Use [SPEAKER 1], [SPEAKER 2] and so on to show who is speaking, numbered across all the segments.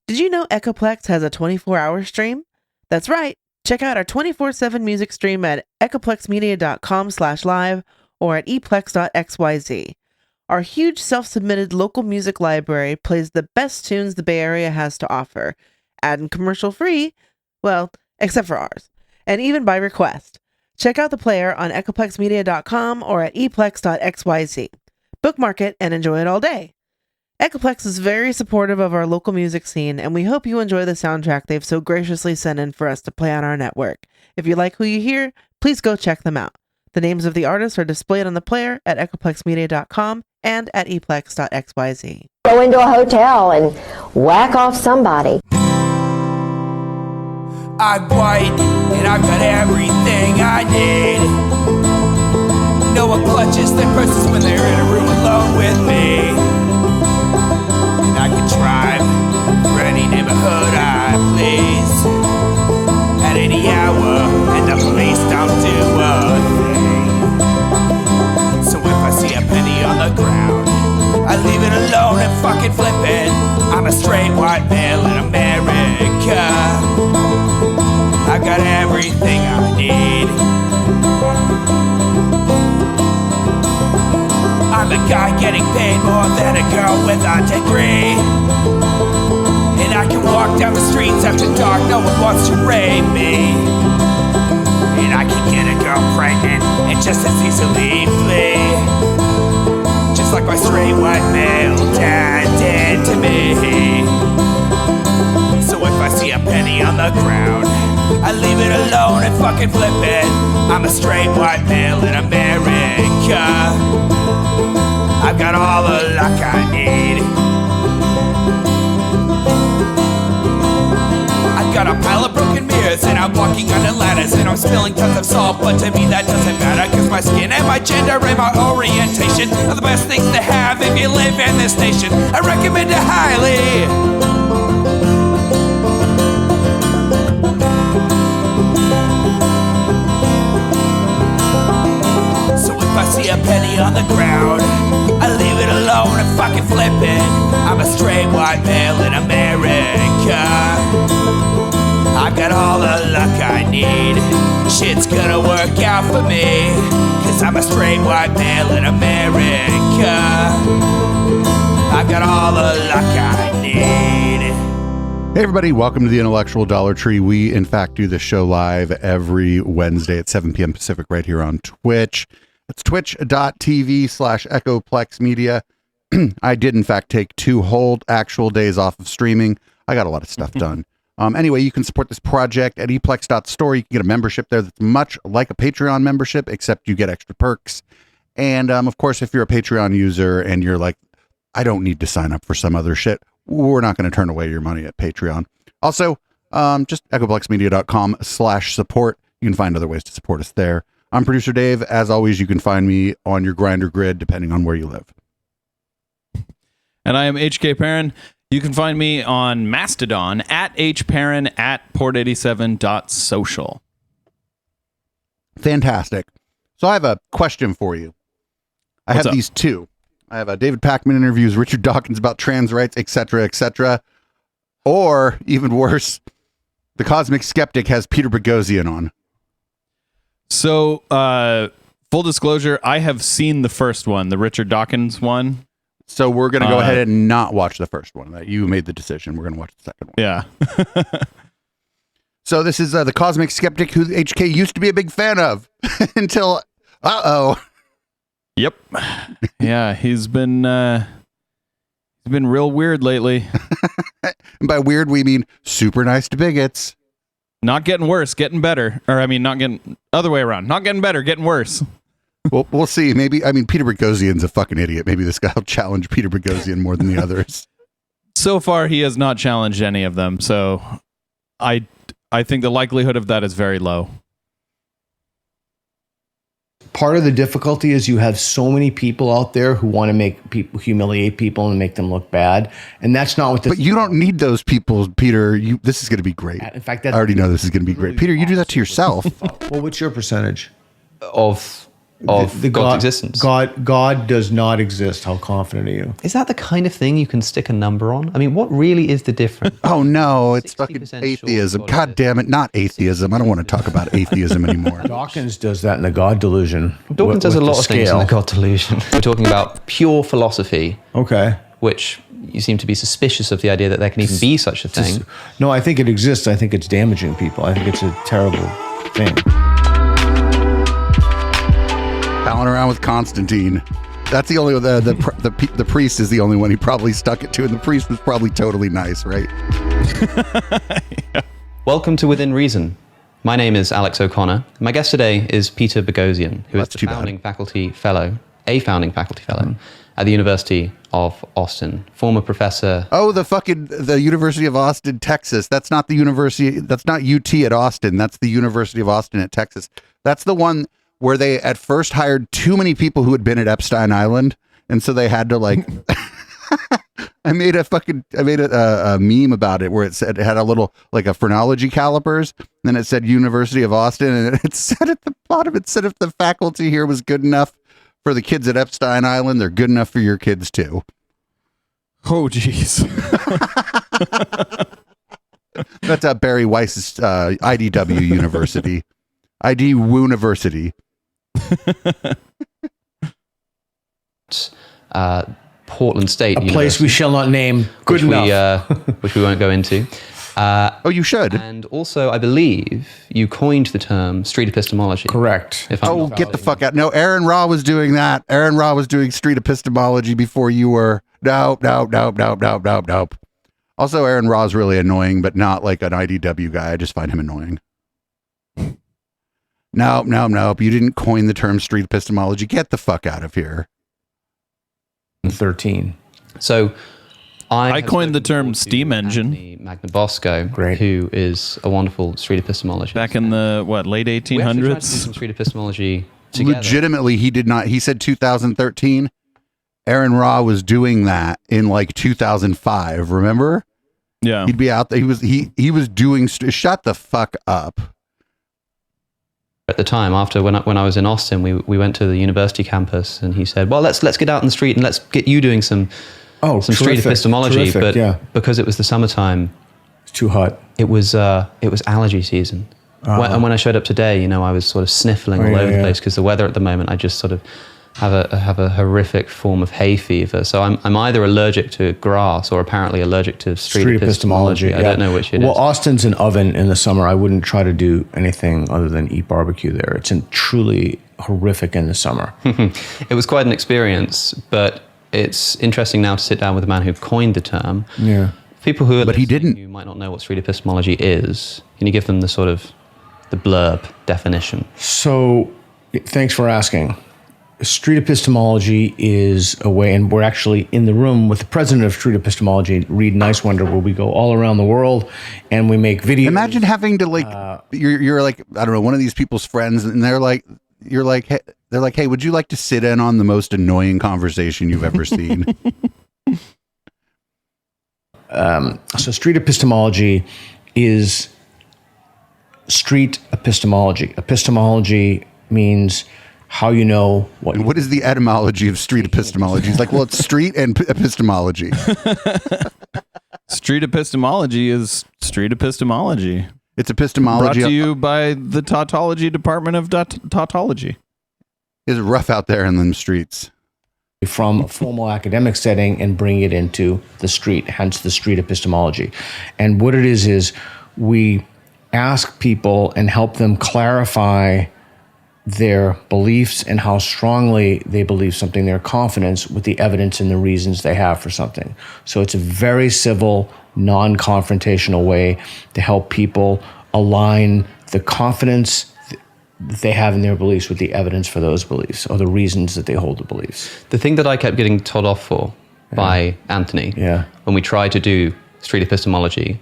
[SPEAKER 1] Did you know Echoplex has a 24-hour stream? That's right. Check out our 24/7 music stream at echoplexmedia.com/live or at eplex.xyz. Our huge self-submitted local music library plays the best tunes the Bay Area has to offer, and commercial free, well, except for ours, and even by request. Check out the player on echoplexmedia.com or at eplex.xyz. Bookmark it and enjoy it all day. Echoplex is very supportive of our local music scene, and we hope you enjoy the soundtrack they've so graciously sent in for us to play on our network. If you like who you hear, please go check them out. The names of the artists are displayed on the player at echoplexmedia.com and at eplex.xyz.
[SPEAKER 2] Go into a hotel and whack off somebody.
[SPEAKER 3] I'm white, and I've got everything I need. No one clutches their purses when they're in a room alone with me. And I can drive for any neighborhood I please at any hour, and the police don't do a thing. So if I see a penny on the ground, I leave it alone and fucking flip it. I'm a straight white male in America. I've got everything I need. I'm a guy getting paid more than a girl with a degree. And I can walk down the streets after dark, no one wants to rape me. And I can get a girl pregnant and just as easily flee. Just like my straight white male dad did to me. So if I see a penny on the ground, I leave it alone and fucking flip it. I'm a straight white male in America. I've got all the luck I need. I've got a pile of broken mirrors and I'm walking under ladders and I'm spilling tons of salt, but to me that doesn't matter, cause my skin and my gender and my orientation are the best things to have if you live in this nation. I recommend it highly. I see a penny on the ground, I leave it alone and fucking flip it. I'm a straight white male in America. I've got all the luck I need. Shit's gonna work out for me, cause I'm a straight white male in America. I've got all the luck I need.
[SPEAKER 4] Hey everybody, welcome to the Intellectual Dollar Tree. We in fact do this show live every Wednesday at 7 p.m. Pacific right here on Twitch. It's twitch.tv/echoplexmedia. I did, in fact, take 2 whole actual days off of streaming. I got a lot of stuff done. Anyway, you can support this project at eplex.store. You can get a membership there that's much like a Patreon membership, except you get extra perks. And, of course, if you're a Patreon user and you're like, I don't need to sign up for some other shit, we're not going to turn away your money at Patreon. Also, just echoplexmedia.com/support. You can find other ways to support us there. I'm producer Dave. As always, you can find me on your grinder grid, depending on where you live.
[SPEAKER 5] And I am HK Perrin. You can find me on Mastodon at hperrin at port87.social.
[SPEAKER 4] Fantastic. So I have a question for you. I have these 2. I have a David Pakman interviews Richard Dawkins about trans rights, etc., etc. Or, even worse, the Cosmic Skeptic has Peter Boghossian on.
[SPEAKER 5] So, full disclosure, I have seen the first one, the Richard Dawkins one.
[SPEAKER 4] So we're going to go ahead and not watch the first one. You made the decision. We're going to watch the second one.
[SPEAKER 5] Yeah.
[SPEAKER 4] So this is the Cosmic Skeptic, who HK used to be a big fan of until,
[SPEAKER 5] Yep. Yeah, he's been real weird lately.
[SPEAKER 4] And by weird, we mean super nice to bigots.
[SPEAKER 5] Not getting worse, getting better. Or, I mean, not getting... Other way around. Not getting better, getting worse.
[SPEAKER 4] Well, we'll see. Maybe... I mean, Peter Boghossian's a fucking idiot. Maybe this guy will challenge Peter Boghossian more than the others.
[SPEAKER 5] So far, he has not challenged any of them, so I think the likelihood of that is very low.
[SPEAKER 6] Part of the difficulty is you have so many people out there who want to make people humiliate people and make them look bad, and that's not what.
[SPEAKER 4] But you don't need those people, Peter. This is going to be great.
[SPEAKER 6] In fact,
[SPEAKER 4] I already know this is going to be great. Peter, you do that to yourself.
[SPEAKER 6] Well, what's your percentage
[SPEAKER 7] of of God's existence.
[SPEAKER 6] God does not exist. How confident are you?
[SPEAKER 7] Is that the kind of thing you can stick a number on? I mean, what really is the difference?
[SPEAKER 4] Oh no, it's fucking
[SPEAKER 7] 60%
[SPEAKER 4] atheism.
[SPEAKER 7] sure
[SPEAKER 4] God damn it, not atheism. I don't want to talk about atheism anymore.
[SPEAKER 6] Dawkins does that in the God Delusion.
[SPEAKER 7] Dawkins does a
[SPEAKER 6] with
[SPEAKER 7] lot
[SPEAKER 6] the
[SPEAKER 7] of things in
[SPEAKER 6] scale.
[SPEAKER 7] the God Delusion. We're talking about pure philosophy,
[SPEAKER 6] Okay.
[SPEAKER 7] which you seem to be suspicious of the idea that there can even be such a thing.
[SPEAKER 6] No, I think it exists. I think it's damaging people. I think it's a terrible thing.
[SPEAKER 4] Palling around with Constantine. That's the only the priest is the only one he probably stuck it to, and the priest was probably totally nice, right?
[SPEAKER 7] Welcome to Within Reason. My name is Alex O'Connor. My guest today is Peter Boghossian, who is
[SPEAKER 4] That's too bad.
[SPEAKER 7] a founding faculty fellow at the University of Austin, former professor.
[SPEAKER 4] Oh, the University of Austin, Texas. That's not the university. That's not UT at Austin. That's the University of Austin at Texas. That's the one where they at first hired too many people who had been at Epstein Island, and so they had to like. I made a meme about it where it said it had a little like a phrenology calipers, and then it said University of Austin, and it said at the bottom, it said if the faculty here was good enough for the kids at Epstein Island, they're good enough for your kids too.
[SPEAKER 5] Oh, jeez.
[SPEAKER 4] That's Barry Weiss's IDW University. ID Wooniversity.
[SPEAKER 7] Portland State
[SPEAKER 6] A
[SPEAKER 7] University,
[SPEAKER 6] place we shall not name. Good enough.
[SPEAKER 7] which we won't go into.
[SPEAKER 4] Oh, you should.
[SPEAKER 7] And also, I believe you coined the term street epistemology.
[SPEAKER 6] Correct.
[SPEAKER 7] If I'm
[SPEAKER 4] Oh,
[SPEAKER 7] not
[SPEAKER 4] get the fuck out. No, Aaron Ra was doing that. Aaron Ra was doing street epistemology before you were. Nope. Also, Aaron Ra is really annoying, but not like an IDW guy. I just find him annoying. Nope. You didn't coin the term street epistemology. Get the fuck out of here.
[SPEAKER 6] 13.
[SPEAKER 7] So,
[SPEAKER 5] I
[SPEAKER 7] have
[SPEAKER 5] coined the
[SPEAKER 7] spoken
[SPEAKER 5] term
[SPEAKER 7] before to
[SPEAKER 5] steam engine.
[SPEAKER 7] Anthony Magnabosco,
[SPEAKER 6] Great.
[SPEAKER 7] who is a wonderful street epistemologist.
[SPEAKER 5] Back in the, late
[SPEAKER 7] we actually tried to do
[SPEAKER 5] 1800s?
[SPEAKER 7] some street epistemology together.
[SPEAKER 4] Legitimately, he did not. He said 2013. Aaron Ra was doing that in like 2005. Remember?
[SPEAKER 5] Yeah.
[SPEAKER 4] He'd be out there. He was doing. Shut the fuck up.
[SPEAKER 7] At the time, after when I was in Austin, we went to the university campus, and he said, "Well, let's get out in the street and let's get you doing some street
[SPEAKER 6] terrific,
[SPEAKER 7] epistemology."
[SPEAKER 6] terrific,
[SPEAKER 7] But
[SPEAKER 6] yeah.
[SPEAKER 7] because it was the summertime,
[SPEAKER 6] It's too hot.
[SPEAKER 7] it was allergy season. And when I showed up today, I was sort of sniffling all over the place because the weather at the moment, I just sort of have a horrific form of hay fever. So I'm either allergic to grass or apparently allergic to street epistemology. I don't know which it is.
[SPEAKER 6] Well, Austin's an oven in the summer. I wouldn't try to do anything other than eat barbecue there. It's truly horrific in the summer.
[SPEAKER 7] It was quite an experience, but it's interesting now to sit down with a man who coined the term.
[SPEAKER 6] Yeah.
[SPEAKER 7] People who are
[SPEAKER 4] But he
[SPEAKER 7] listening
[SPEAKER 4] didn't.
[SPEAKER 7] who might not know what street epistemology is, can you give them the sort of the blurb definition?
[SPEAKER 6] So, thanks for asking. Street epistemology is a way, and we're actually in the room with the president of Street Epistemology, Reed Nicewonder, where we go all around the world and we make videos.
[SPEAKER 4] Imagine having to like, you're like, I don't know, one of these people's friends, and they're like, hey, would you like to sit in on the most annoying conversation you've ever seen?
[SPEAKER 6] So street epistemology is street epistemology. Epistemology means how you know what.
[SPEAKER 4] And what is the etymology of street epistemology? It's like, well, it's street and epistemology.
[SPEAKER 5] Street epistemology is street epistemology.
[SPEAKER 4] It's
[SPEAKER 5] Brought
[SPEAKER 4] epistemology.
[SPEAKER 5] to you by the tautology department of tautology.
[SPEAKER 4] It's rough out there in them streets.
[SPEAKER 6] From a formal academic setting and bring it into the street, hence the street epistemology. And what it is we ask people and help them clarify their beliefs and how strongly they believe something, their confidence with the evidence and the reasons they have for something. So it's a very civil, non-confrontational way to help people align the confidence that they have in their beliefs with the evidence for those beliefs or the reasons that they hold the beliefs.
[SPEAKER 7] The thing that I kept getting told off for by Anthony when we tried to do street epistemology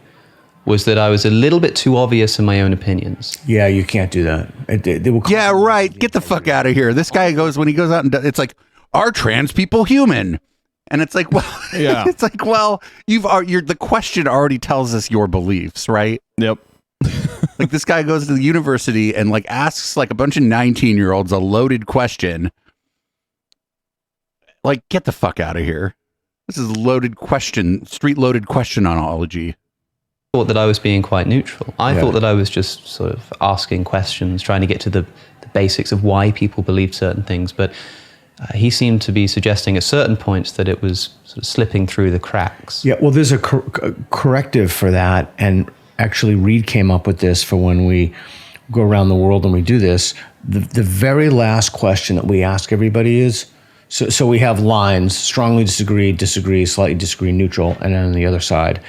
[SPEAKER 7] was that I was a little bit too obvious in my own opinions.
[SPEAKER 6] Yeah, you can't do that. They will
[SPEAKER 4] Yeah, right. Get the fuck out of here. This guy goes, when he goes out and does, it's like, are trans people human? And it's like, well,
[SPEAKER 5] Yeah.
[SPEAKER 4] It's like, well, the question already tells us your beliefs, right?
[SPEAKER 5] Yep.
[SPEAKER 4] Like this guy goes to the university and like asks like a bunch of 19-year-olds a loaded question. Like, get the fuck out of here. This is loaded question, street loaded questionology.
[SPEAKER 7] Thought that I was being quite neutral. I thought that I was just sort of asking questions, trying to get to the basics of why people believed certain things. But he seemed to be suggesting at certain points that it was sort of slipping through the cracks.
[SPEAKER 6] Yeah, well, there's a corrective for that. And actually, Reed came up with this for when we go around the world and we do this. The very last question that we ask everybody is, so we have lines, strongly disagree, slightly disagree, neutral, and then on the other side,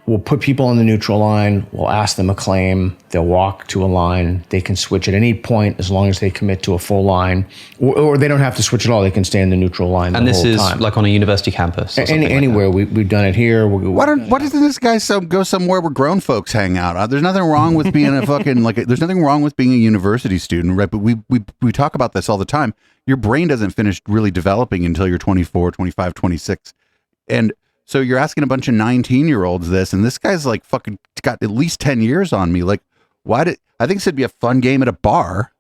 [SPEAKER 6] we'll put people on the neutral line, we'll ask them a claim, they'll walk to a line, they can switch at any point as long as they commit to a full line, or they don't have to switch at all, they can stay in the neutral line the whole time.
[SPEAKER 7] And this is like on a university campus?
[SPEAKER 6] Anywhere. We've done it here.
[SPEAKER 4] Why doesn't this guy go somewhere where grown folks hang out? There's nothing wrong with being a fucking, there's nothing wrong with being a university student, right? But we talk about this all the time. Your brain doesn't finish really developing until you're 24, 25, 26. And so you're asking a bunch of 19-year-olds this, and this guy's like fucking got at least 10 years on me. Like, I think this would be a fun game at a bar.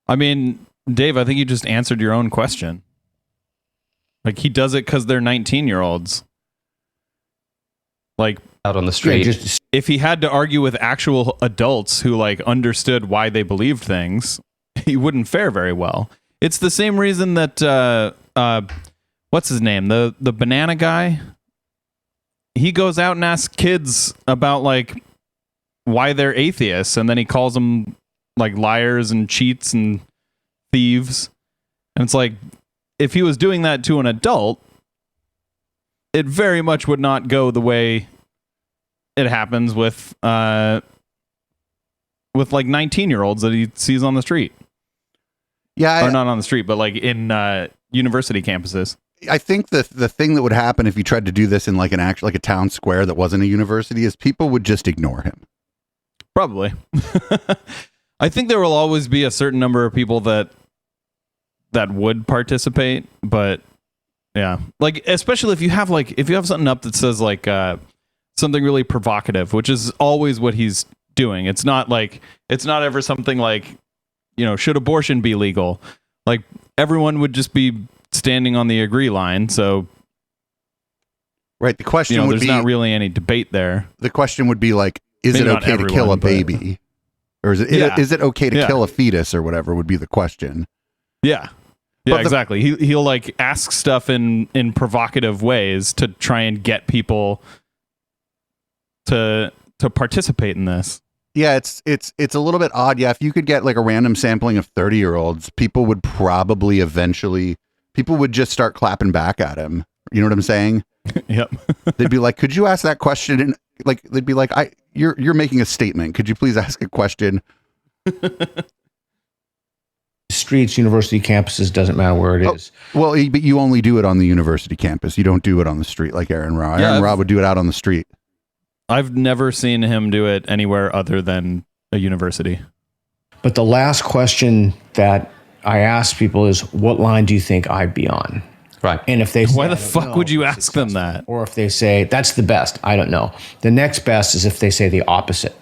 [SPEAKER 5] I mean, Dave, I think you just answered your own question. Like, he does it because they're 19-year-olds. Like,
[SPEAKER 7] out on the street.
[SPEAKER 6] Yeah,
[SPEAKER 5] if he had to argue with actual adults who like understood why they believed things, he wouldn't fare very well. It's the same reason that what's his name? The banana guy. He goes out and asks kids about like why they're atheists, and then he calls them like liars and cheats and thieves. And it's like, if he was doing that to an adult, it very much would not go the way it happens with like 19-year-olds that he sees on the street.
[SPEAKER 4] Yeah,
[SPEAKER 5] or not on the street, but like in university campuses.
[SPEAKER 4] I think the thing that would happen if you tried to do this in like a town square that wasn't a university is people would just ignore him.
[SPEAKER 5] Probably. I think there will always be a certain number of people that would participate, but yeah, like especially if you have something up that says like something really provocative, which is always what he's doing. It's not ever something like, you know, should abortion be legal? Like everyone would just be standing on the agree line. So
[SPEAKER 4] right, the question would
[SPEAKER 5] there's
[SPEAKER 4] be,
[SPEAKER 5] not really any debate there.
[SPEAKER 4] The question would be like, is
[SPEAKER 5] Maybe
[SPEAKER 4] it
[SPEAKER 5] not
[SPEAKER 4] okay to kill a
[SPEAKER 5] everyone, but-
[SPEAKER 4] baby? Or is it okay to kill a fetus or whatever would be the question.
[SPEAKER 5] Yeah. Yeah, exactly. He'll like ask stuff in provocative ways to try and get people to participate in this.
[SPEAKER 4] Yeah, it's a little bit odd. Yeah, if you could get like a random sampling of 30-year-olds, people would probably eventually just start clapping back at him. You know what I'm saying?
[SPEAKER 5] Yep.
[SPEAKER 4] They'd be like, "Could you ask that question?" And like they'd be like, "You're making a statement. Could you please ask a question?"
[SPEAKER 6] Streets, university campuses, doesn't matter where it is.
[SPEAKER 4] Well, but you only do it on the university campus. You don't do it on the street like Aaron Ra. Aaron Ra would do it out on the street.
[SPEAKER 5] I've never seen him do it anywhere other than a university.
[SPEAKER 6] But the last question that I ask people is, what line do you think I'd be on?
[SPEAKER 7] Right.
[SPEAKER 6] And if they say,
[SPEAKER 5] why the fuck would you ask them that?
[SPEAKER 6] Or if they say, that's the best, I don't know. The next best is if they say the opposite.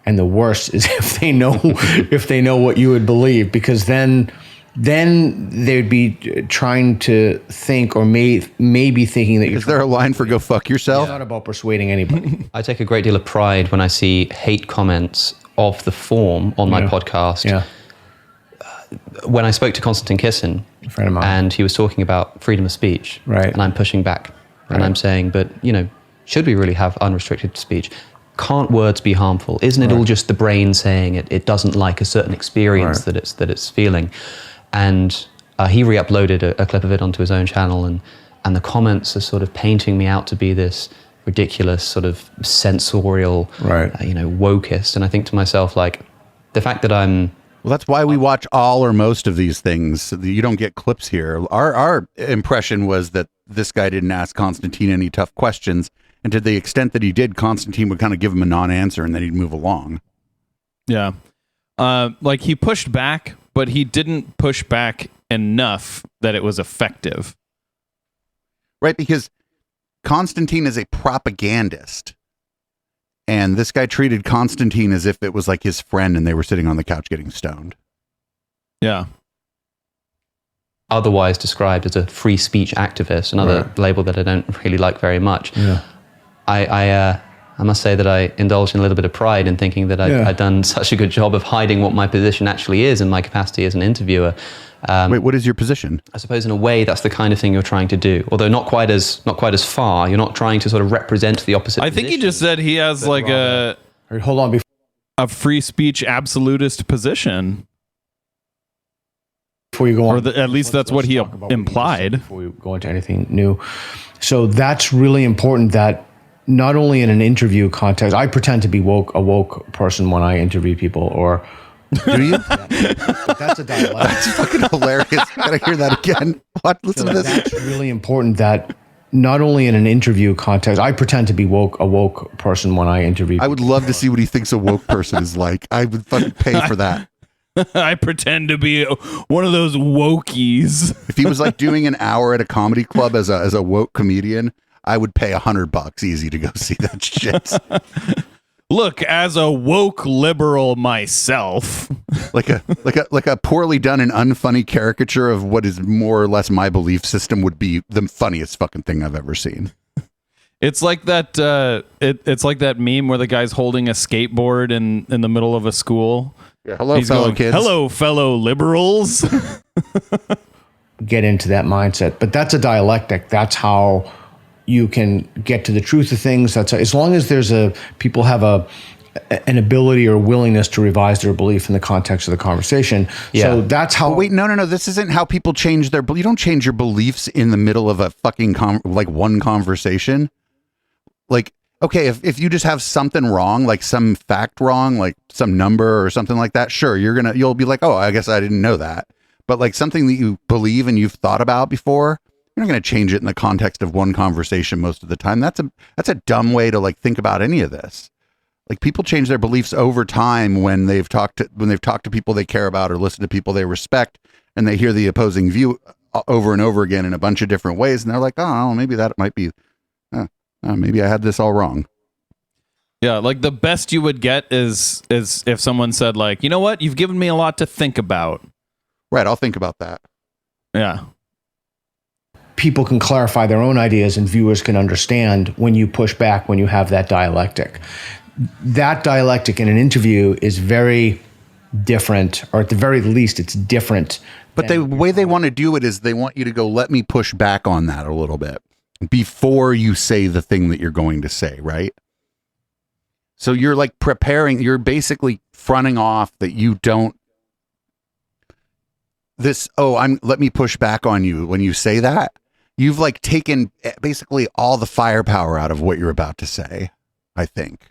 [SPEAKER 6] And the worst is if they know what you would believe, because then they'd be trying to think, or maybe thinking that you're...
[SPEAKER 4] Is there a line for go fuck yourself?
[SPEAKER 6] It's not about persuading anybody.
[SPEAKER 7] I take a great deal of pride when I see hate comments of the form on my podcast.
[SPEAKER 6] Yeah.
[SPEAKER 7] When I spoke to Konstantin Kissin,
[SPEAKER 6] A friend of mine.
[SPEAKER 7] and he was talking about freedom of speech,
[SPEAKER 6] Right.
[SPEAKER 7] and I'm pushing back, and
[SPEAKER 6] Right.
[SPEAKER 7] I'm saying, but should we really have unrestricted speech? Can't words be harmful? Isn't it all just the brain saying it doesn't like a certain experience that it's feeling? And he re-uploaded a clip of it onto his own channel, and the comments are sort of painting me out to be this ridiculous sort of sensorial, wokist. And I think to myself, like, the fact that I'm...
[SPEAKER 4] Well, that's why we watch all or most of these things. You don't get clips here. Our impression was that this guy didn't ask Konstantin any tough questions. And to the extent that he did, Konstantin would kind of give him a non-answer and then he'd move along.
[SPEAKER 5] Yeah. Like he pushed back, but he didn't push back enough that it was effective.
[SPEAKER 4] Right, because Konstantin is a propagandist. And this guy treated Constantine as if it was like his friend and they were sitting on the couch getting stoned.
[SPEAKER 5] Yeah.
[SPEAKER 7] Otherwise described as a free speech activist, another label that I don't really like very much.
[SPEAKER 6] Yeah.
[SPEAKER 7] I must say that I indulged in a little bit of pride in thinking that I'd done such a good job of hiding what my position actually is in my capacity as an interviewer.
[SPEAKER 4] Wait, what is your position?
[SPEAKER 7] I suppose in a way that's the kind of thing you're trying to do, although not quite as far. You're not trying to sort of represent the opposite.
[SPEAKER 5] I think he just said he has like
[SPEAKER 6] Hold on.
[SPEAKER 5] a free speech absolutist position.
[SPEAKER 6] Before you go on,
[SPEAKER 5] Or at least that's what he
[SPEAKER 6] talk about what you just said
[SPEAKER 5] implied.
[SPEAKER 6] Before we go into anything new. So that's really important that not only in an interview context, I pretend to be a woke person when I interview people, or
[SPEAKER 4] Do you?
[SPEAKER 6] but that's a dialect.
[SPEAKER 4] That's fucking hilarious. Gotta hear that again. What? Listen to this.
[SPEAKER 6] That's really important that not only in an interview context, I pretend to be a woke person when I interview people.
[SPEAKER 4] I would love to see what he thinks a woke person is like. I would fucking pay for that.
[SPEAKER 5] I pretend to be one of those wokies.
[SPEAKER 4] If he was like doing an hour at a comedy club as a woke comedian, I would pay $100 easy to go see that shit.
[SPEAKER 5] Look, as a woke liberal myself,
[SPEAKER 4] like a poorly done and unfunny caricature of what is more or less my belief system would be the funniest fucking thing I've ever seen.
[SPEAKER 5] it's like that. It's like that meme where the guy's holding a skateboard in the middle of a school.
[SPEAKER 4] Yeah, hello,
[SPEAKER 5] He's
[SPEAKER 4] fellow
[SPEAKER 5] going,
[SPEAKER 4] kids.
[SPEAKER 5] Hello, fellow liberals.
[SPEAKER 6] Get into that mindset, but that's a dialectic. That's how you can get to the truth of things. That's as long as people have an ability or willingness to revise their belief in the context of the conversation.
[SPEAKER 7] Yeah.
[SPEAKER 6] So that's how.
[SPEAKER 4] Wait, no. This isn't how people change their. You don't change your beliefs in the middle of a fucking one conversation. Like, okay, if you just have something wrong, like some fact wrong, like some number or something like that, sure, you'll be like, oh, I guess I didn't know that. But like something that you believe and you've thought about before, you're not going to change it in the context of one conversation most of the time. That's a dumb way to like think about any of this. Like people change their beliefs over time when they've talked to people they care about or listen to people they respect, and they hear the opposing view over and over again in a bunch of different ways, and they're like, oh, maybe that might be, maybe I had this all wrong.
[SPEAKER 5] Yeah, like the best you would get is if someone said like, you know what, you've given me a lot to think about.
[SPEAKER 4] Right, I'll think about that.
[SPEAKER 5] Yeah.
[SPEAKER 6] People can clarify their own ideas and viewers can understand when you push back, when you have that dialectic. That dialectic in an interview is very different, or at the very least, it's different.
[SPEAKER 4] But the way they want to do it is they want you to go, let me push back on that a little bit before you say the thing that you're going to say, right? So you're like preparing, you're basically fronting off that you don't let me push back on you when you say that. You've like taken basically all the firepower out of what you're about to say, I think.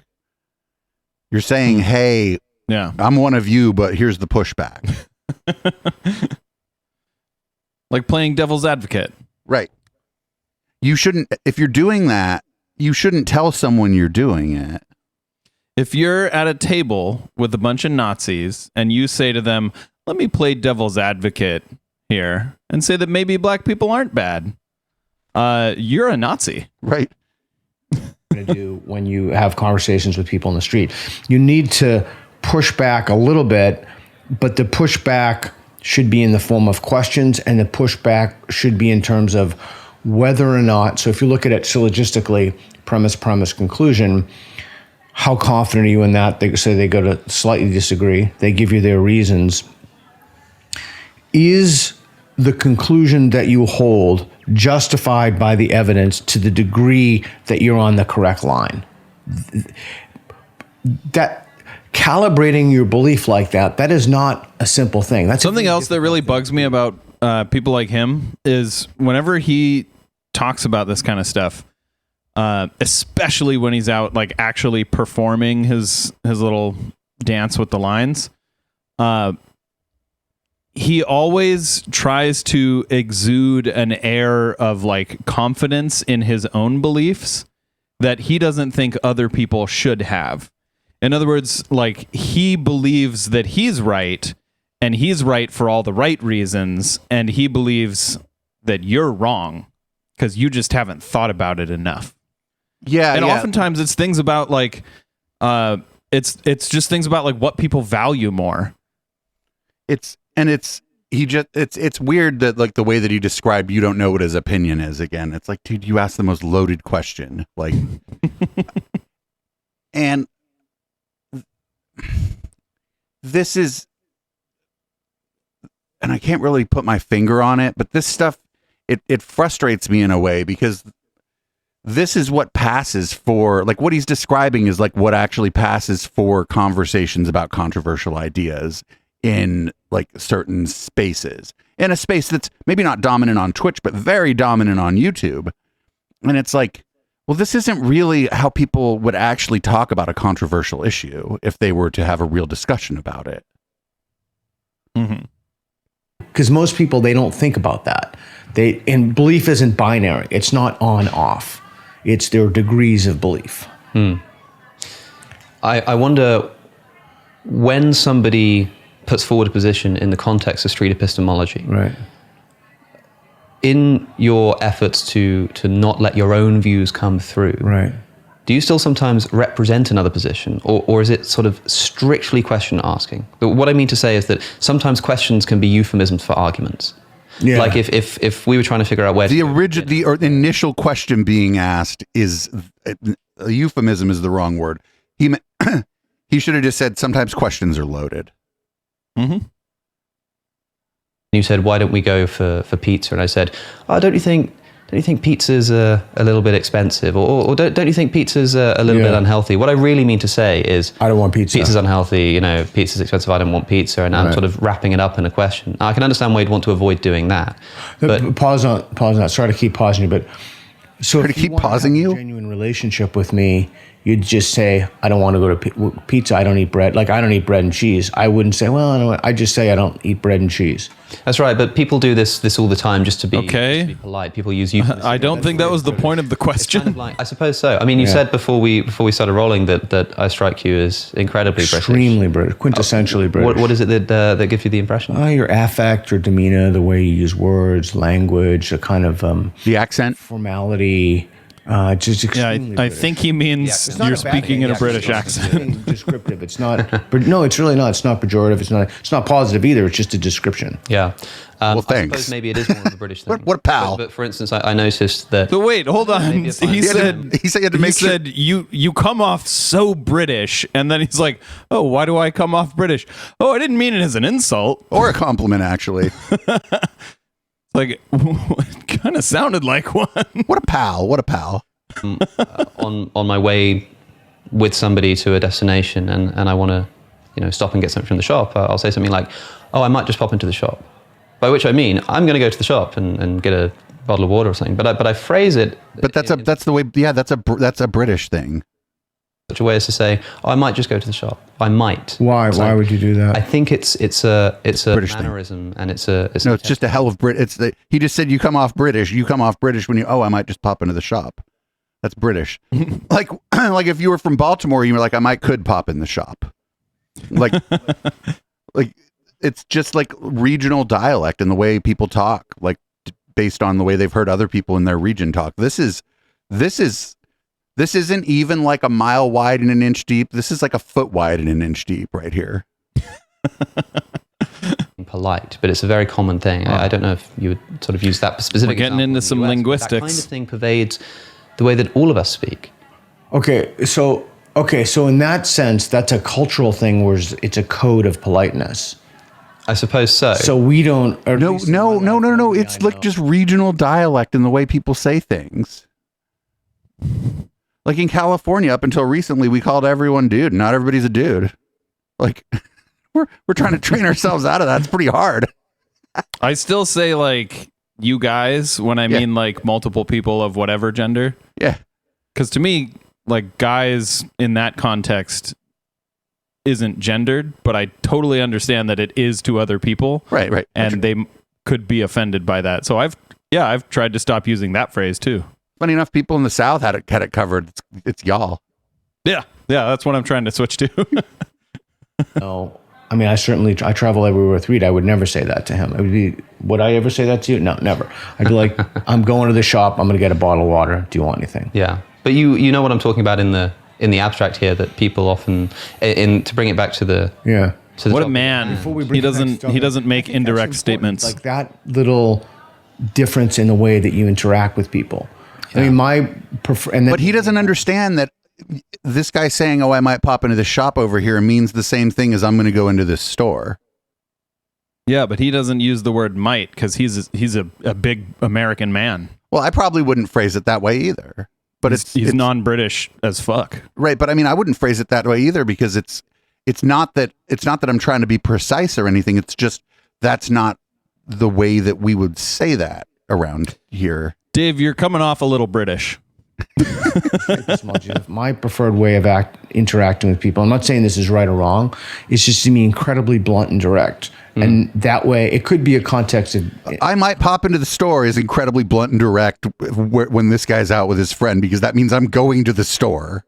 [SPEAKER 4] You're saying, hey,
[SPEAKER 5] Yeah.
[SPEAKER 4] I'm one of you, but here's the pushback.
[SPEAKER 5] Like playing devil's advocate.
[SPEAKER 4] Right. You shouldn't, if you're doing that, you shouldn't tell someone you're doing it.
[SPEAKER 5] If you're at a table with a bunch of Nazis and you say to them, let me play devil's advocate here and say that maybe black people aren't bad, you're a Nazi.
[SPEAKER 4] Right.
[SPEAKER 6] To do when you have conversations with people in the street, you need to push back a little bit, but the pushback should be in the form of questions, and the pushback should be in terms of whether or not. So if you look at it syllogistically, premise, conclusion, how confident are you in that? They say they go to slightly disagree. They give you their reasons. Is the conclusion that you hold justified by the evidence to the degree that you're on the correct line? That calibrating your belief like that is not a simple thing. That's
[SPEAKER 5] something else that really bugs me about people like him is whenever he talks about this kind of stuff, especially when he's out like actually performing his little dance with the lines, he always tries to exude an air of like confidence in his own beliefs that he doesn't think other people should have. In other words, like he believes that he's right and he's right for all the right reasons, and he believes that you're wrong because you just haven't thought about it enough.
[SPEAKER 4] Yeah.
[SPEAKER 5] And oftentimes it's things about like It's just things about like what people value more.
[SPEAKER 4] It's weird that like the way that he described, you don't know what his opinion is. Again, it's like, dude, you asked the most loaded question, like, and this is, and I can't really put my finger on it, but this stuff, it frustrates me in a way, because this is what passes for, like, what he's describing is like what actually passes for conversations about controversial ideas in like certain spaces, in a space that's maybe not dominant on Twitch, but very dominant on YouTube. And it's like, well, this isn't really how people would actually talk about a controversial issue if they were to have a real discussion about it.
[SPEAKER 6] Because most people, they don't think about that. And belief isn't binary. It's not on off. It's their degrees of belief.
[SPEAKER 7] I wonder, when somebody puts forward a position in the context of street epistemology,
[SPEAKER 6] Right.
[SPEAKER 7] in your efforts to not let your own views come through,
[SPEAKER 6] Right.
[SPEAKER 7] do you still sometimes represent another position, or is it sort of strictly question asking? But what I mean to say is that sometimes questions can be euphemisms for arguments.
[SPEAKER 6] Yeah.
[SPEAKER 7] Like if we were trying to figure out where
[SPEAKER 4] The initial question being asked is a euphemism is the wrong word. He should have just said sometimes questions are loaded.
[SPEAKER 7] you said, why don't we go for pizza? And I said, oh, don't you think pizza's a little bit expensive, or don't you think pizza's a little bit unhealthy? What I really mean to say is,
[SPEAKER 6] I don't want pizza.
[SPEAKER 7] Pizza's unhealthy, pizza's expensive, I don't want pizza, and I'm sort of wrapping it up in a question. Now, I can understand why you'd want to avoid doing that. But
[SPEAKER 6] pause on that. Sorry to keep pausing you, but so
[SPEAKER 4] Sorry
[SPEAKER 6] if
[SPEAKER 4] to keep
[SPEAKER 6] you want
[SPEAKER 4] pausing
[SPEAKER 6] to have
[SPEAKER 4] you?
[SPEAKER 6] a genuine relationship with me, you'd just say, I don't want to go to pizza. I don't eat bread. Like, I don't eat bread and cheese. I wouldn't say, well, I just say I don't eat bread and cheese.
[SPEAKER 7] that's right, but people do this all the time just to be,
[SPEAKER 5] Okay.
[SPEAKER 7] just to be polite. People use euphemisms.
[SPEAKER 5] I don't think that was the point of the question.
[SPEAKER 7] Kind of like, I suppose so. I mean, you said before we started rolling that I strike you as incredibly
[SPEAKER 6] Extremely British, quintessentially British.
[SPEAKER 7] What is it that gives you the impression?
[SPEAKER 6] Your affect, your demeanor, the way you use words, language, a kind of
[SPEAKER 4] The accent.
[SPEAKER 6] formality. Just extremely
[SPEAKER 5] I
[SPEAKER 6] British.
[SPEAKER 5] think he means
[SPEAKER 6] It's not
[SPEAKER 5] you're
[SPEAKER 6] a bad
[SPEAKER 5] speaking
[SPEAKER 6] thing,
[SPEAKER 5] in a
[SPEAKER 6] actually.
[SPEAKER 5] British
[SPEAKER 6] It's
[SPEAKER 5] accent.
[SPEAKER 6] descriptive. It's not. But no, it's really not. It's not pejorative. It's not positive either. It's just a description.
[SPEAKER 7] Yeah.
[SPEAKER 4] Well,
[SPEAKER 7] I
[SPEAKER 4] thanks.
[SPEAKER 7] suppose maybe it is more of a British thing.
[SPEAKER 4] What a pal.
[SPEAKER 7] But for instance, I noticed that.
[SPEAKER 5] So wait, hold on.
[SPEAKER 7] Maybe it's fine.
[SPEAKER 5] He
[SPEAKER 7] He
[SPEAKER 5] said
[SPEAKER 4] he said you had to make sure-
[SPEAKER 5] you come off so British, and then he's like, oh, why do I come off British? Oh, I didn't mean it as an insult.
[SPEAKER 4] Or a compliment, actually.
[SPEAKER 5] Like, it kind of sounded like one.
[SPEAKER 4] What a pal. What a pal.
[SPEAKER 7] on my way with somebody to a destination, and I want to stop and get something from the shop, I'll say something like, oh, I might just pop into the shop, by which I mean I'm going to go to the shop and get a bottle of water or something, but I phrase it,
[SPEAKER 4] But that's the way. Yeah, that's a British thing.
[SPEAKER 7] such a way as to say, oh, I might just go to the shop. I might.
[SPEAKER 6] Why?
[SPEAKER 7] So
[SPEAKER 6] Why would you do that?
[SPEAKER 7] I think it's a
[SPEAKER 4] British thing.
[SPEAKER 7] mannerism, and it's
[SPEAKER 4] No, it's just a hell of Brit. He just said you come off British. You come off British when you. Oh, I might just pop into the shop. That's British. like if you were from Baltimore, you were like, I could pop in the shop. Like it's just like regional dialect and the way people talk, like based on the way they've heard other people in their region talk. This isn't even like a mile wide and an inch deep. This is like a foot wide and an inch deep right here.
[SPEAKER 7] polite, but it's a very common thing. I don't know if you would sort of use that specific.
[SPEAKER 5] We're getting
[SPEAKER 7] example
[SPEAKER 5] into
[SPEAKER 7] in the
[SPEAKER 5] some
[SPEAKER 7] US, but
[SPEAKER 5] linguistics.
[SPEAKER 7] That kind of thing pervades the way that all of us speak.
[SPEAKER 6] Okay, so in that sense, that's a cultural thing where it's a code of politeness.
[SPEAKER 7] I suppose so.
[SPEAKER 6] So we don't. or at
[SPEAKER 4] No.
[SPEAKER 6] least in my life,
[SPEAKER 4] It's
[SPEAKER 6] I
[SPEAKER 4] like
[SPEAKER 6] know.
[SPEAKER 4] just regional dialect and the way people say things. Like in California, up until recently, we called everyone dude. Not everybody's a dude. Like we're trying to train ourselves out of that. It's pretty hard.
[SPEAKER 5] I still say like you guys when I mean like multiple people of whatever gender.
[SPEAKER 4] Yeah.
[SPEAKER 5] Because to me, like guys in that context isn't gendered, but I totally understand that it is to other people.
[SPEAKER 4] Right.
[SPEAKER 5] And they could be offended by that. So I've tried to stop using that phrase too.
[SPEAKER 4] Funny enough, people in the South had it covered. It's y'all.
[SPEAKER 5] Yeah, that's what I'm trying to switch to.
[SPEAKER 6] No, I mean, I travel everywhere with Reed. I would never say that to him. Would I ever say that to you? No, never. I'd be like, I'm going to the shop. I'm going to get a bottle of water. Do you want anything?
[SPEAKER 7] yeah, but you know what I'm talking about in the in the abstract here that people often, to bring it back to the to the
[SPEAKER 5] What a
[SPEAKER 7] topic.
[SPEAKER 5] man.
[SPEAKER 6] Before we bring
[SPEAKER 5] He
[SPEAKER 6] it back to
[SPEAKER 5] doesn't
[SPEAKER 6] topic,
[SPEAKER 5] make
[SPEAKER 6] I think
[SPEAKER 5] indirect
[SPEAKER 6] that's important.
[SPEAKER 5] statements.
[SPEAKER 6] Like that little difference in the way that you interact with people. I mean,
[SPEAKER 4] But he doesn't understand that this guy saying, "Oh, I might pop into the shop over here," means the same thing as I'm going to go into this store.
[SPEAKER 5] Yeah, but he doesn't use the word might because he's a big American man.
[SPEAKER 4] Well, I probably wouldn't phrase it that way either. But
[SPEAKER 5] He's non-British as fuck.
[SPEAKER 4] right. But I mean, I wouldn't phrase it that way either because it's not that I'm trying to be precise or anything. It's just that's not the way that we would say that around here.
[SPEAKER 5] Dave, you're coming off a little British.
[SPEAKER 6] My preferred way of interacting with people, I'm not saying this is right or wrong, it's just to be incredibly blunt and direct. And that way, it could be a context of...
[SPEAKER 4] I might pop into the store is incredibly blunt and direct when this guy's out with his friend because that means I'm going to the store.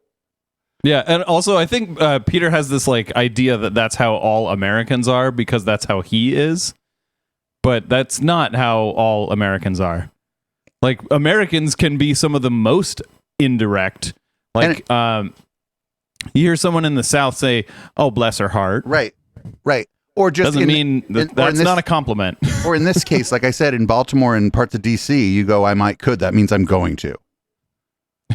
[SPEAKER 5] Yeah, and also I think Peter has this like idea that that's how all Americans are because that's how he is. But that's not how all Americans are. Like Americans can be some of the most indirect. Like you hear someone in the South say, "Oh, bless her heart."
[SPEAKER 4] Right. Or just
[SPEAKER 5] doesn't mean that's not a compliment.
[SPEAKER 4] Or in this case, like I said, in Baltimore and parts of DC, you go, "I might could." That means I'm going to.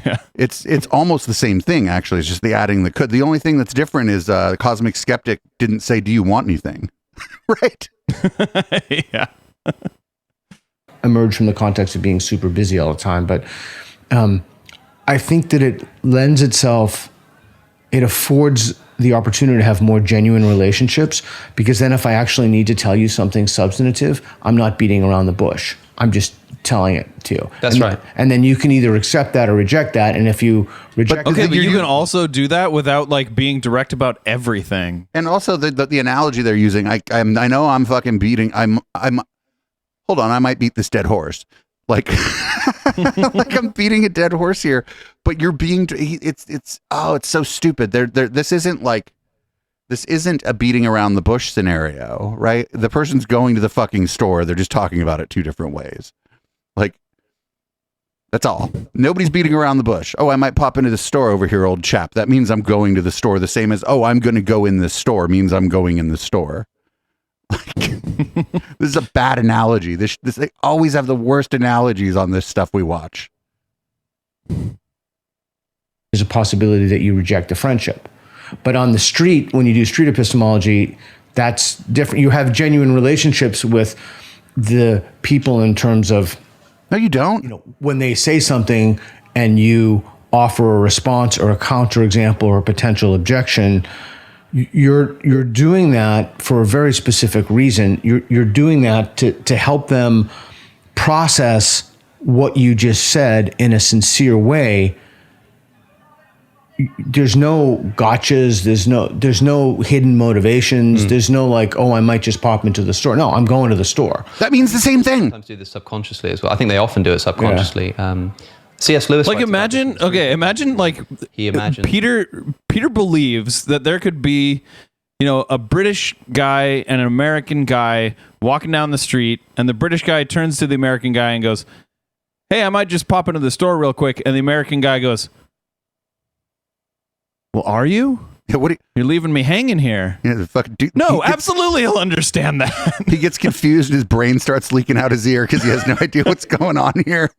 [SPEAKER 5] Yeah.
[SPEAKER 4] It's almost the same thing, actually. It's just the adding the could. The only thing that's different is the Cosmic Skeptic didn't say, "Do you want anything?" Right.
[SPEAKER 5] Yeah.
[SPEAKER 6] Emerge from the context of being super busy all the time. But I think that it lends itself, it affords the opportunity to have more genuine relationships because then if I actually need to tell you something substantive, I'm not beating around the bush. I'm just telling it to you.
[SPEAKER 7] That's right.
[SPEAKER 6] And then you can either accept that or reject that. And if you reject
[SPEAKER 5] Okay,
[SPEAKER 6] it,
[SPEAKER 5] but you can also do that without like being direct about everything.
[SPEAKER 4] And also the analogy they're using, I know I'm fucking beating. Hold on, I might beat this dead horse. Like, like I'm beating a dead horse here, but you're being. It's so stupid. This isn't a beating around the bush scenario, right? The person's going to the fucking store. They're just talking about it two different ways. Like, that's all. Nobody's beating around the bush. Oh, I might pop into the store over here, old chap. That means I'm going to the store. The same as, oh, I'm going to go in this store means I'm going in the store. Like, this is a bad analogy. This they always have the worst analogies on this stuff we watch.
[SPEAKER 6] there's a possibility that you reject a friendship. But on the street, when you do street epistemology, that's different. You have genuine relationships with the people in terms of,
[SPEAKER 4] no, you don't.
[SPEAKER 6] you know, when they say something and you offer a response or a counterexample or a potential objection, you're doing that for a very specific reason. You're doing that to help them process what you just said in a sincere way. There's no gotchas. There's no hidden motivations. There's no like, oh, I might just pop into the store. No, I'm going to the store.
[SPEAKER 4] That means the same thing.
[SPEAKER 7] Sometimes do this subconsciously as well. I think they often do it subconsciously. C.S. Lewis.
[SPEAKER 5] Like
[SPEAKER 7] writes about
[SPEAKER 5] imagine,
[SPEAKER 7] this.
[SPEAKER 5] imagine like
[SPEAKER 7] He imagines.
[SPEAKER 5] Peter believes that there could be, you know, a British guy and an American guy walking down the street, and the British guy turns to the American guy and goes, "Hey, I might just pop into the store real quick," and the American guy goes, "Well, are you?
[SPEAKER 4] Yeah,
[SPEAKER 5] You're leaving me hanging here."
[SPEAKER 4] yeah, the fucking dude,
[SPEAKER 5] No, absolutely, he'll understand that.
[SPEAKER 4] He gets confused. His brain starts leaking out his ear because he has no idea what's going on here.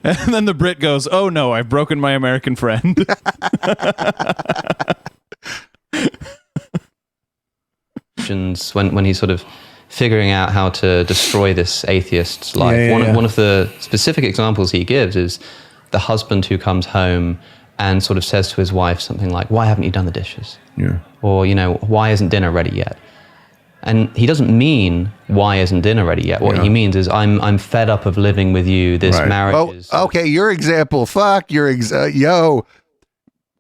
[SPEAKER 5] And then the Brit goes, "Oh no, I've broken my American friend."
[SPEAKER 7] when he's sort of figuring out how to destroy this atheist's life. One of the specific examples he gives is the husband who comes home and sort of says to his wife something like, "Why haven't you done the dishes?"
[SPEAKER 6] Yeah.
[SPEAKER 7] Or, you know, "Why isn't dinner ready yet?" And he doesn't mean, "Why isn't dinner ready yet?" What he means is, I'm fed up of living with you. This marriage is...
[SPEAKER 4] Oh, okay. Your example. Fuck your yo.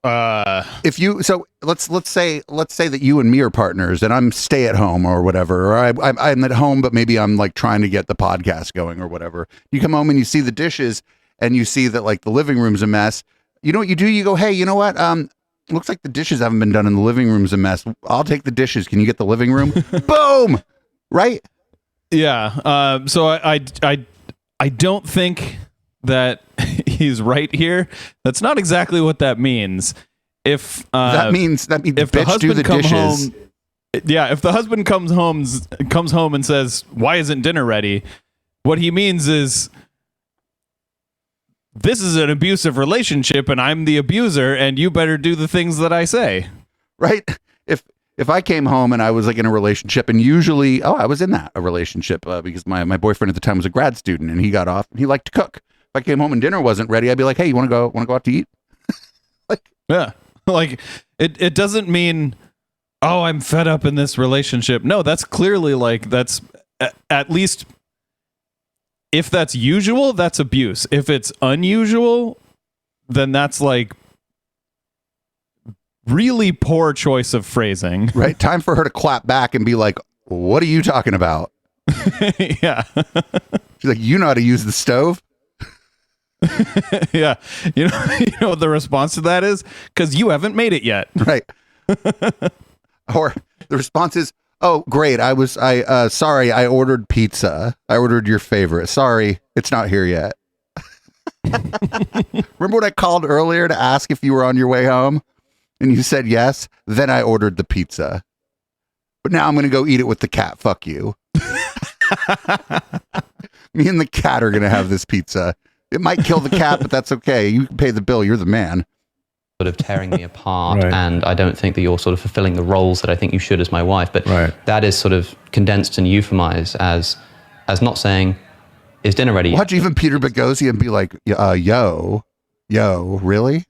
[SPEAKER 4] If you let's say that you and me are partners, and I'm stay at home or whatever, or I'm at home, but maybe I'm like trying to get the podcast going or whatever. You come home and you see the dishes, and you see that like the living room's a mess. You know what you do? You go, "Hey, you know what? Looks like the dishes haven't been done and the living room's a mess. I'll take the dishes. Can you get the living room?" Boom. Right?
[SPEAKER 5] Yeah. So I don't think that he's right here. That's not exactly what that means. If
[SPEAKER 4] that means
[SPEAKER 5] if
[SPEAKER 4] bitch,
[SPEAKER 5] the husband
[SPEAKER 4] do the
[SPEAKER 5] come
[SPEAKER 4] dishes.
[SPEAKER 5] home, if the husband comes home and says, "Why isn't dinner ready?" What he means is, this is an abusive relationship, and I'm the abuser, and you better do the things that I say.
[SPEAKER 4] Right? If I came home and I was like in a relationship, and usually, I was in a relationship because my boyfriend at the time was a grad student, and he got off and he liked to cook. If I came home and dinner wasn't ready, I'd be like, "Hey, you want to go out to eat?"
[SPEAKER 5] Yeah, like it doesn't mean, "Oh, I'm fed up in this relationship." No, that's clearly like that's at least if that's usual, that's abuse. If it's unusual, then that's like really poor choice of phrasing.
[SPEAKER 4] Right? Time for her to clap back and be like, "What are you talking about?"
[SPEAKER 5] Yeah.
[SPEAKER 4] She's like, "You know how to use the stove?"
[SPEAKER 5] Yeah. You know what the response to that is? Because you haven't made it yet.
[SPEAKER 4] Right. Or the response is, "Oh, great. Sorry, I ordered pizza. I ordered your favorite. Sorry, it's not here yet." Remember when I called earlier to ask if you were on your way home? And you said yes. Then I ordered the pizza. But now I'm going to go eat it with the cat. Fuck you. Me and the cat are going to have this pizza. It might kill the cat, but that's okay. You can pay the bill. You're the man.
[SPEAKER 7] Sort of tearing me apart,
[SPEAKER 6] Right.
[SPEAKER 7] and I don't think that you're sort of fulfilling the roles that I think you should as my wife. But
[SPEAKER 6] Right.
[SPEAKER 7] that is sort of condensed and euphemized as not saying, "Is dinner ready?"
[SPEAKER 4] Watch even Peter Boghossian be like, yo, really?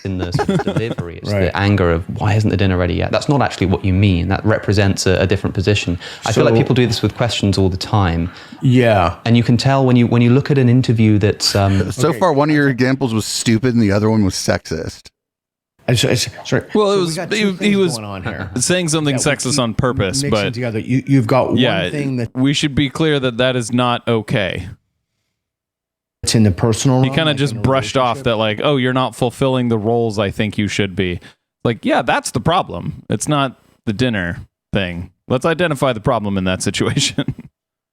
[SPEAKER 7] In the sort of delivery, it's
[SPEAKER 6] Right.
[SPEAKER 7] the anger of, "Why isn't the dinner ready yet?" That's not actually what you mean. That represents a different position. I feel like
[SPEAKER 6] So-
[SPEAKER 7] people do this with questions all the time,
[SPEAKER 6] Yeah.
[SPEAKER 7] and you can tell when you look at an interview that's
[SPEAKER 4] So far, one of your examples was stupid and the other one was sexist.
[SPEAKER 6] Sorry.
[SPEAKER 5] Well, it
[SPEAKER 6] So we
[SPEAKER 5] was
[SPEAKER 6] got two
[SPEAKER 5] he
[SPEAKER 6] things
[SPEAKER 5] was
[SPEAKER 6] going on here.
[SPEAKER 5] saying something
[SPEAKER 6] that we
[SPEAKER 5] sexist
[SPEAKER 6] keep
[SPEAKER 5] on purpose,
[SPEAKER 6] mixing
[SPEAKER 5] but
[SPEAKER 6] together. You've got one
[SPEAKER 5] yeah,
[SPEAKER 6] thing that
[SPEAKER 5] we should be clear that is not okay.
[SPEAKER 6] it's in the personal
[SPEAKER 5] He
[SPEAKER 6] realm,
[SPEAKER 5] kind of
[SPEAKER 6] like
[SPEAKER 5] just
[SPEAKER 6] in a
[SPEAKER 5] brushed off
[SPEAKER 6] relationship.
[SPEAKER 5] that like, "Oh, you're not fulfilling the roles I think you should be." Like, yeah, that's the problem. It's not the dinner thing. Let's identify the problem in that situation.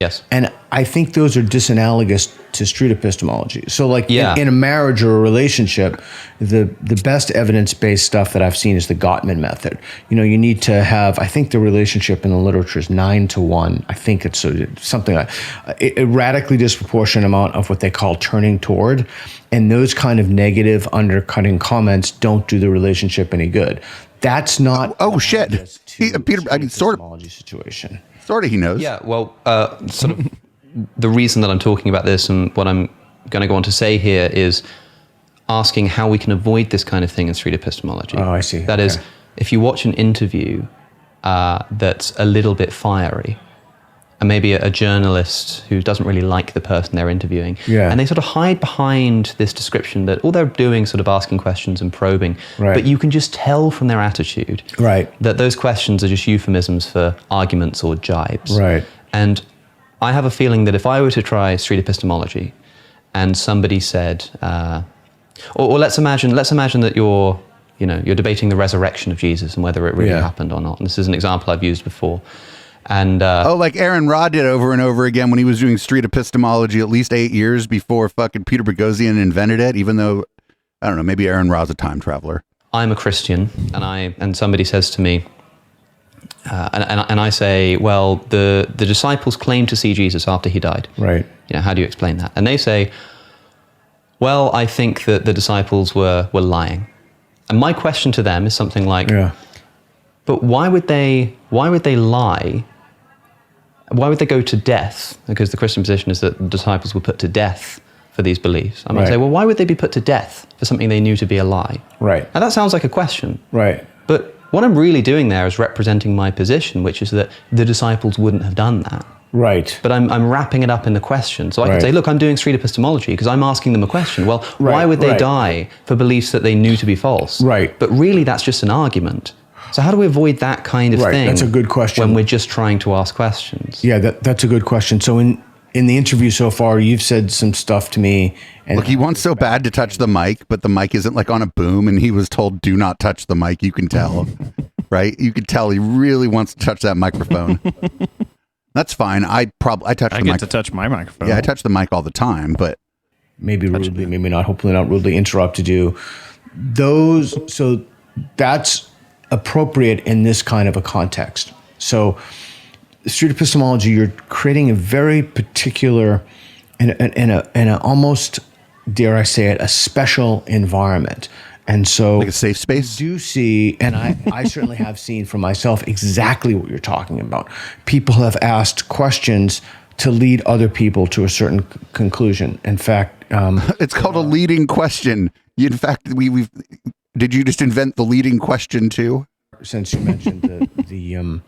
[SPEAKER 7] yes.
[SPEAKER 6] And I think those are disanalogous to street epistemology. So like
[SPEAKER 7] Yeah.
[SPEAKER 6] in a marriage or a relationship, the best evidence-based stuff that I've seen is the Gottman method. You need to have, I think the relationship in the literature is 9-1. I think it's something like a radically disproportionate amount of what they call turning toward. And those kind of negative undercutting comments don't do the relationship any good. That's not
[SPEAKER 4] Oh, shit.
[SPEAKER 6] analogous to
[SPEAKER 4] Peter, I mean,
[SPEAKER 6] street
[SPEAKER 4] sort of-
[SPEAKER 6] epistemology situation.
[SPEAKER 4] Sort of he knows.
[SPEAKER 7] Yeah, well, sort of the reason that I'm talking about this and what I'm going to go on to say here is asking how we can avoid this kind of thing in street epistemology.
[SPEAKER 6] Oh, I see.
[SPEAKER 7] That is,
[SPEAKER 6] Okay.
[SPEAKER 7] if you watch an interview that's a little bit fiery, and maybe a journalist who doesn't really like the person they're interviewing,
[SPEAKER 6] Yeah.
[SPEAKER 7] and they sort of hide behind this description that all they're doing is sort of asking questions and probing,
[SPEAKER 6] Right.
[SPEAKER 7] but you can just tell from their attitude
[SPEAKER 6] Right.
[SPEAKER 7] that those questions are just euphemisms for arguments or jibes.
[SPEAKER 6] Right.
[SPEAKER 7] And I have a feeling that if I were to try street epistemology and somebody said, or let's imagine that you're debating the resurrection of Jesus and whether it really
[SPEAKER 6] Yeah.
[SPEAKER 7] happened or not. And this is an example I've used before. And
[SPEAKER 4] Oh, like Aaron Rod did over and over again when he was doing street epistemology at least 8 years before fucking Peter Boghossian invented it, even though, I don't know, maybe Aaron Rod's a time traveler.
[SPEAKER 7] I'm a Christian, and somebody says to me, and I say, well, the disciples claimed to see Jesus after he died.
[SPEAKER 6] Right.
[SPEAKER 7] How do you explain that? And they say, well, I think that the disciples were lying. And my question to them is something like,
[SPEAKER 6] Yeah.
[SPEAKER 7] but why would they lie? Why would they go to death? Because the Christian position is that the disciples were put to death for these beliefs. I might
[SPEAKER 6] Right.
[SPEAKER 7] say, well, why would they be put to death for something they knew to be a lie?
[SPEAKER 6] Right.
[SPEAKER 7] Now that sounds like a question.
[SPEAKER 6] Right.
[SPEAKER 7] But what I'm really doing there is representing my position, which is that the disciples wouldn't have done that.
[SPEAKER 6] Right.
[SPEAKER 7] But I'm wrapping it up in the question. So I
[SPEAKER 6] Right.
[SPEAKER 7] can say, look, I'm doing street epistemology because I'm asking them a question. Well, why
[SPEAKER 6] Right,
[SPEAKER 7] would they
[SPEAKER 6] right.
[SPEAKER 7] die for beliefs that they knew to be false?
[SPEAKER 6] Right.
[SPEAKER 7] But really, that's just an argument. So how do we avoid that kind of
[SPEAKER 6] Right,
[SPEAKER 7] thing?
[SPEAKER 6] that's a good question.
[SPEAKER 7] When we're just trying to ask questions.
[SPEAKER 6] Yeah, that's a good question. So in the interview so far, you've said some stuff to me. And
[SPEAKER 4] Look, he wants so bad to touch the mic, but the mic isn't like on a boom, and he was told, do not touch the mic. You can tell, right? You can tell he really wants to touch that microphone. That's fine. I touch
[SPEAKER 5] I
[SPEAKER 4] the
[SPEAKER 5] get
[SPEAKER 4] mic.
[SPEAKER 5] to touch my microphone.
[SPEAKER 4] Yeah, I touch the mic all the time, but
[SPEAKER 6] maybe rudely, maybe not, hopefully not rudely interrupted you. So that's appropriate in this kind of a context. So street epistemology, you're creating a very particular and a almost, dare I say it, a special environment. And so
[SPEAKER 4] like a safe space?
[SPEAKER 6] You do see, and I certainly have seen for myself exactly what you're talking about. People have asked questions to lead other people to a certain conclusion. In fact,
[SPEAKER 4] it's called a leading question. In fact, we've did you just invent the leading question too?
[SPEAKER 6] Since you mentioned the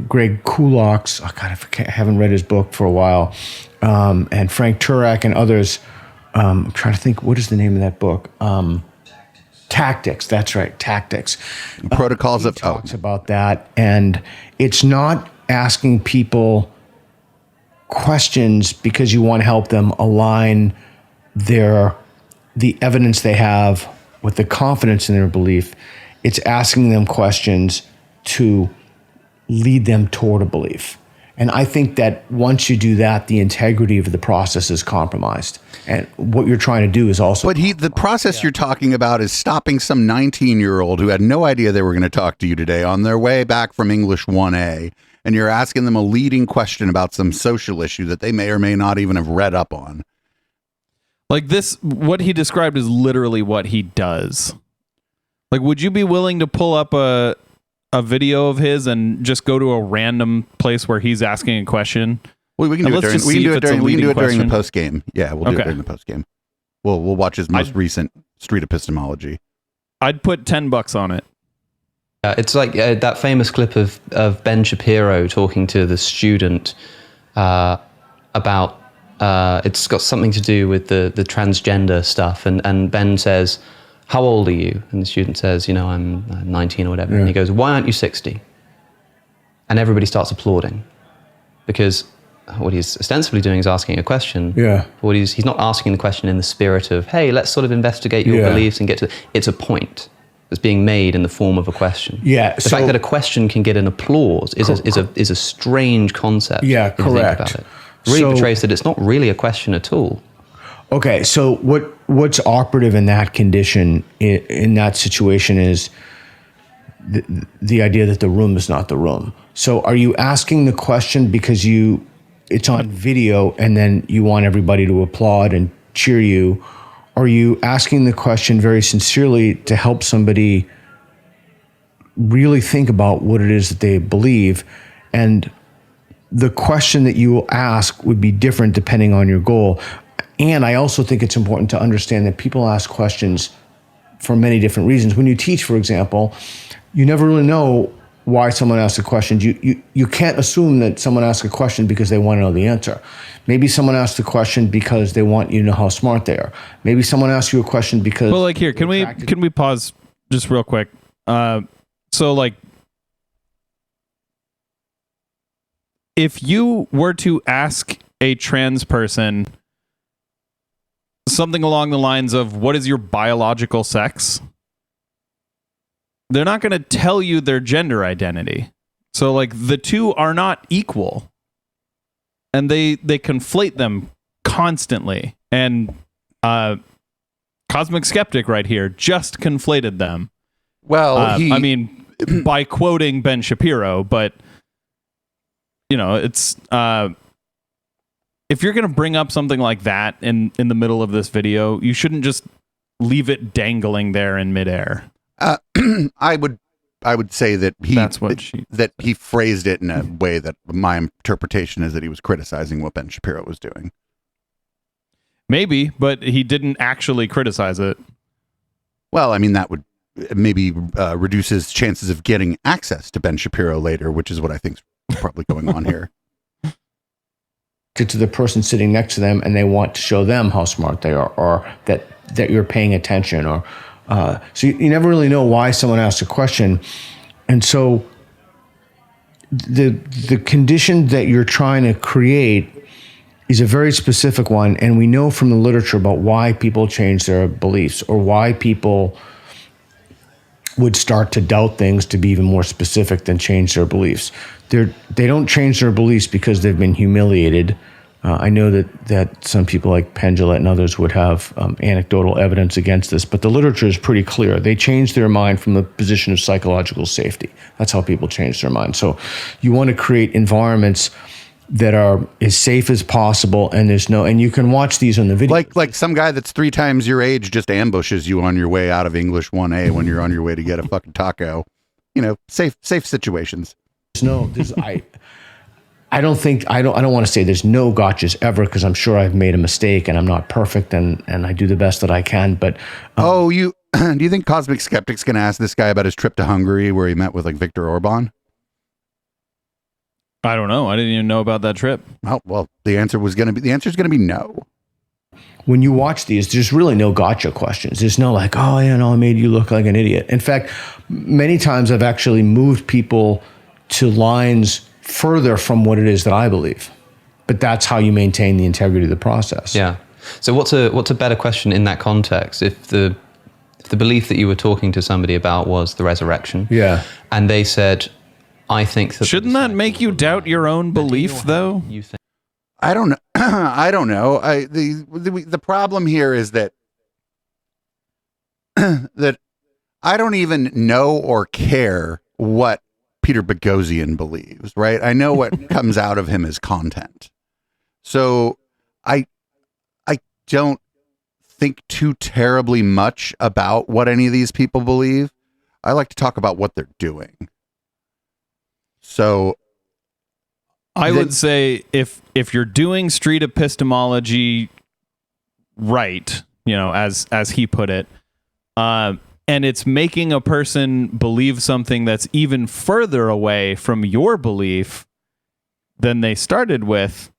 [SPEAKER 6] Greg Kulak's, I haven't read his book for a while, and Frank Turek and others. I'm trying to think, what is the name of that book? Tactics. That's right, Tactics.
[SPEAKER 4] Protocols of
[SPEAKER 6] talks about that, and it's not asking people questions because you want to help them align the evidence they have with the confidence in their belief. It's asking them questions to lead them toward a belief. And I think that once you do that, the integrity of the process is compromised. And what you're trying to do is also...
[SPEAKER 4] But the process you're talking about is stopping some 19-year-old who had no idea they were going to talk to you today on their way back from English 1A. And you're asking them a leading question about some social issue that they may or may not even have read up on.
[SPEAKER 5] Like this, what he described is literally what he does. Like, would you be willing to pull up a video of his and just go to a random place where he's asking a question?
[SPEAKER 4] Well, we can do it during the post game. Yeah, we'll do it during the post game. We'll watch his most recent street epistemology.
[SPEAKER 5] I'd put $10 on it.
[SPEAKER 7] It's like that famous clip of Ben Shapiro talking to the student about it's got something to do with the transgender stuff, and Ben says, "How old are you?" And the student says, "I'm 19 or whatever." Yeah. And he goes, "Why aren't you 60?" And everybody starts applauding, because what he's ostensibly doing is asking a question.
[SPEAKER 6] Yeah.
[SPEAKER 7] But he's not asking the question in the spirit of, "Hey, let's sort of investigate your beliefs and get to." It's a point that's being made in the form of a question.
[SPEAKER 6] Yeah.
[SPEAKER 7] The fact that a question can get an applause is a strange concept.
[SPEAKER 6] Yeah,
[SPEAKER 7] if you think about it. It really portrays that it's not really a question at all.
[SPEAKER 6] Okay, so what's operative in that condition, in that situation, is the idea that the room is not the room. So are you asking the question because it's on video and then you want everybody to applaud and cheer you? Or are you asking the question very sincerely to help somebody really think about what it is that they believe? And the question that you will ask would be different depending on your goal. And I also think it's important to understand that people ask questions for many different reasons. When you teach, for example, you never really know why someone asks a question. You can't assume that someone asks a question because they want to know the answer. Maybe someone asks the question because they want you to know how smart they are. Maybe someone asks you a question because...
[SPEAKER 5] Well, like here, can we pause just real quick? So like, if you were to ask a trans person something along the lines of, what is your biological sex? They're not going to tell you their gender identity. So like the two are not equal. And they conflate them constantly. And Cosmic Skeptic right here just conflated them.
[SPEAKER 4] Well,
[SPEAKER 5] by quoting Ben Shapiro, but it's if you're going to bring up something like that in the middle of this video, you shouldn't just leave it dangling there in midair.
[SPEAKER 4] I would say that he phrased it in a way that my interpretation is that he was criticizing what Ben Shapiro was doing.
[SPEAKER 5] Maybe, but he didn't actually criticize it.
[SPEAKER 4] Well, I mean, that would maybe reduce his chances of getting access to Ben Shapiro later, which is what I think is probably going on here.
[SPEAKER 6] To the person sitting next to them, and they want to show them how smart they are, or that you're paying attention, or so you never really know why someone asks a question. And so the condition that you're trying to create is a very specific one, and we know from the literature about why people change their beliefs, or why people would start to doubt things, to be even more specific than change their beliefs. They don't change their beliefs because they've been humiliated. I know that some people like Pendula and others would have anecdotal evidence against this, but the literature is pretty clear. They change their mind from the position of psychological safety. That's how people change their mind. So you want to create environments that are as safe as possible, and and you can watch these on the video.
[SPEAKER 4] Like some guy that's 3 times your age just ambushes you on your way out of English 1A when you're on your way to get a fucking taco. Safe situations.
[SPEAKER 6] I don't want to say there's no gotchas ever, because I'm sure I've made a mistake and I'm not perfect and I do the best that I can. But
[SPEAKER 4] do you think Cosmic Skeptic's gonna ask this guy about his trip to Hungary where he met with like Viktor Orban?
[SPEAKER 5] I don't know. I didn't even know about that trip.
[SPEAKER 4] Oh, well, the answer's gonna be no.
[SPEAKER 6] When you watch these, there's really no gotcha questions. There's no like, oh yeah, no, I made you look like an idiot. In fact, many times I've actually moved people to lines further from what it is that I believe. But that's how you maintain the integrity of the process.
[SPEAKER 7] Yeah. So what's a better question in that context? If the belief that you were talking to somebody about was the resurrection,
[SPEAKER 6] yeah,
[SPEAKER 7] and they said, I think that...
[SPEAKER 5] Shouldn't that make you doubt your own belief, though?
[SPEAKER 7] You think?
[SPEAKER 4] I don't know. I don't know. The problem here is that that I don't even know or care what Peter Boghossian believes, right? I know what comes out of him as content. So I don't think too terribly much about what any of these people believe. I like to talk about what they're doing. So
[SPEAKER 5] I would say if you're doing street epistemology right, as he put it, and it's making a person believe something that's even further away from your belief than they started with,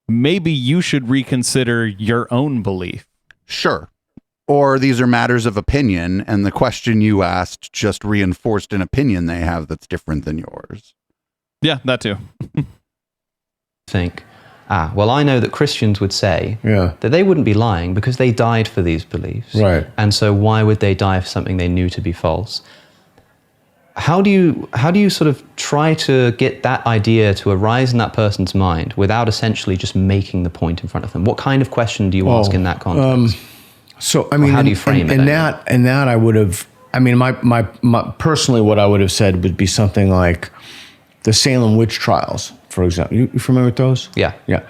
[SPEAKER 5] maybe you should reconsider your own belief.
[SPEAKER 4] Sure. Or these are matters of opinion, and the question you asked just reinforced an opinion they have that's different than yours.
[SPEAKER 5] Yeah, that too.
[SPEAKER 7] Think, well, I know that Christians would say
[SPEAKER 6] yeah,
[SPEAKER 7] that they wouldn't be lying because they died for these beliefs.
[SPEAKER 6] Right.
[SPEAKER 7] And so why would they die for something they knew to be false? How do you sort of try to get that idea to arise in that person's mind without essentially just making the point in front of them? What kind of question do you ask in that context?
[SPEAKER 6] So I mean,
[SPEAKER 7] how do you frame it?
[SPEAKER 6] And that I would have. I mean, my personally, what I would have said would be something like the Salem witch trials, for example. You familiar with those?
[SPEAKER 7] Yeah.
[SPEAKER 6] Yeah.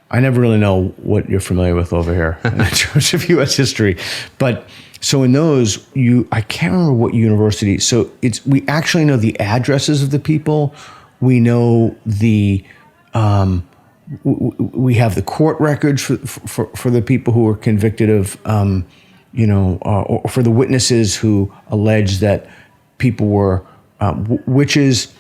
[SPEAKER 6] I never really know what you're familiar with over here in terms of U.S. history, but so in those, I can't remember what university. So we actually know the addresses of the people. We know the. We have the court records for the people who were convicted of, or for the witnesses who allege that people were witches.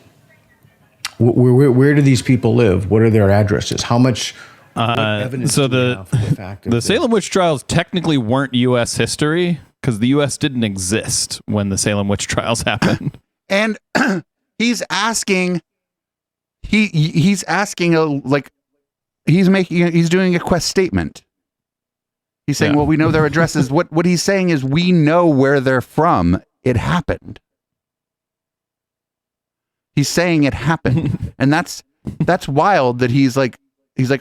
[SPEAKER 6] Where do these people live? What are their addresses? How much evidence
[SPEAKER 5] so
[SPEAKER 6] do we have for the fact of
[SPEAKER 5] the
[SPEAKER 6] this?
[SPEAKER 5] Salem witch trials technically weren't U.S. history because the U.S. didn't exist when the Salem witch trials happened.
[SPEAKER 4] And he's asking, he's doing a quest statement. He's saying, well, we know their addresses. What he's saying is we know where they're from. It happened. He's saying it happened. And that's wild that he's like,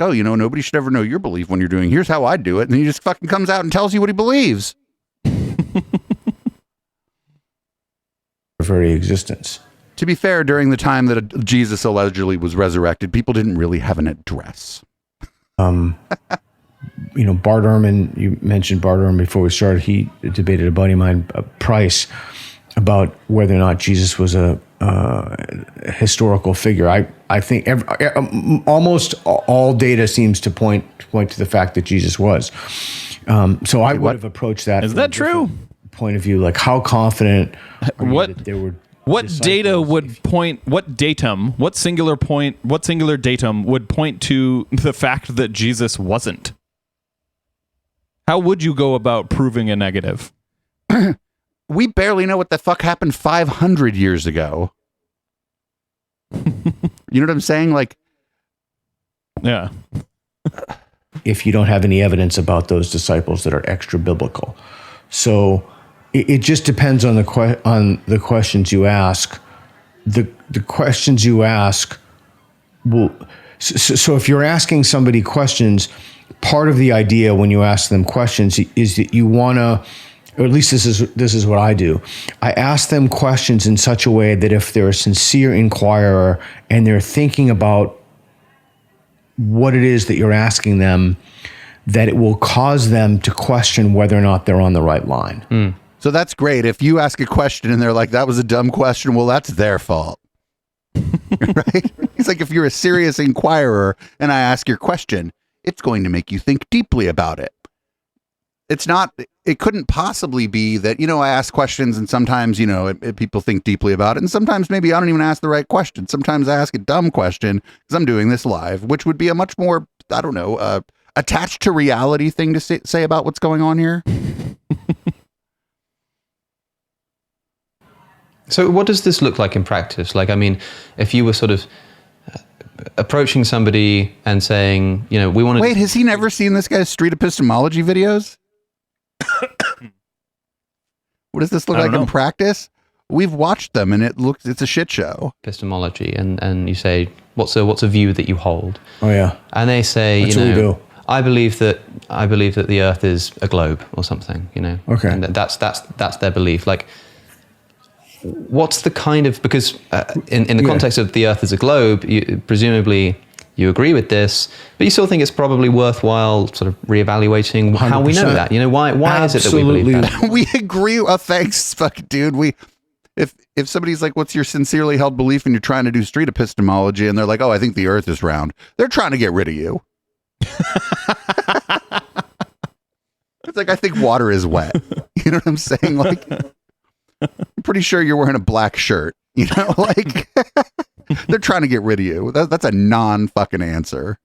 [SPEAKER 4] oh, nobody should ever know your belief when you're doing, here's how I do it. And he just fucking comes out and tells you what he believes.
[SPEAKER 6] Very existence.
[SPEAKER 4] To be fair, during the time that Jesus allegedly was resurrected, people didn't really have an address.
[SPEAKER 6] Bart Ehrman, you mentioned Bart Ehrman before we started. He debated a buddy of mine, Price, about whether or not Jesus was a historical figure. I think almost all data seems to point to the fact that Jesus was. So I would have approached that.
[SPEAKER 5] Is that true?
[SPEAKER 6] Point of view, like how confident are you that there were.
[SPEAKER 5] What data would point? What datum? What singular datum would point to the fact that Jesus wasn't? How would you go about proving a negative?
[SPEAKER 4] We barely know what the fuck happened 500 years ago. You know what I'm saying? Like,
[SPEAKER 5] yeah.
[SPEAKER 6] If you don't have any evidence about those disciples that are extra biblical, so it just depends on the questions you ask. The questions you ask will. So if you're asking somebody questions, part of the idea when you ask them questions is that you want to, or at least this is what I do. I ask them questions in such a way that if they're a sincere inquirer and they're thinking about what it is that you're asking them, that it will cause them to question whether or not they're on the right line.
[SPEAKER 4] So that's great. If you ask a question and they're like, that was a dumb question, well, that's their fault. Right? It's like if you're a serious inquirer and I ask your question, it's going to make you think deeply about it. It couldn't possibly be that, I ask questions and sometimes, people think deeply about it. And sometimes maybe I don't even ask the right question. Sometimes I ask a dumb question because I'm doing this live, which would be a much more, attached to reality thing to say about what's going on here.
[SPEAKER 7] So what does this look like in practice? Like, I mean, if you were sort of approaching somebody and saying, we want to...
[SPEAKER 4] Wait, has he never seen this guy's street epistemology videos? What does this look like in practice? We've watched them and it's a shit show.
[SPEAKER 7] Epistemology, and you say, what's a view that you hold?
[SPEAKER 6] Oh yeah.
[SPEAKER 7] And they say,
[SPEAKER 6] That's what we do.
[SPEAKER 7] I believe that the Earth is a globe or something,
[SPEAKER 6] Okay.
[SPEAKER 7] And that's their belief. Like, what's the kind of, because in the context of the Earth as a globe, presumably you agree with this, but you still think it's probably worthwhile sort of reevaluating how we know that. Why is it that we believe that?
[SPEAKER 4] We agree. Oh, thanks, fucking dude. If somebody's like, what's your sincerely held belief, and you're trying to do street epistemology, and they're like, oh, I think the Earth is round, they're trying to get rid of you. It's like, I think water is wet. You know what I'm saying? Like, I'm pretty sure you're wearing a black shirt. Like they're trying to get rid of you. That's a non-fucking answer.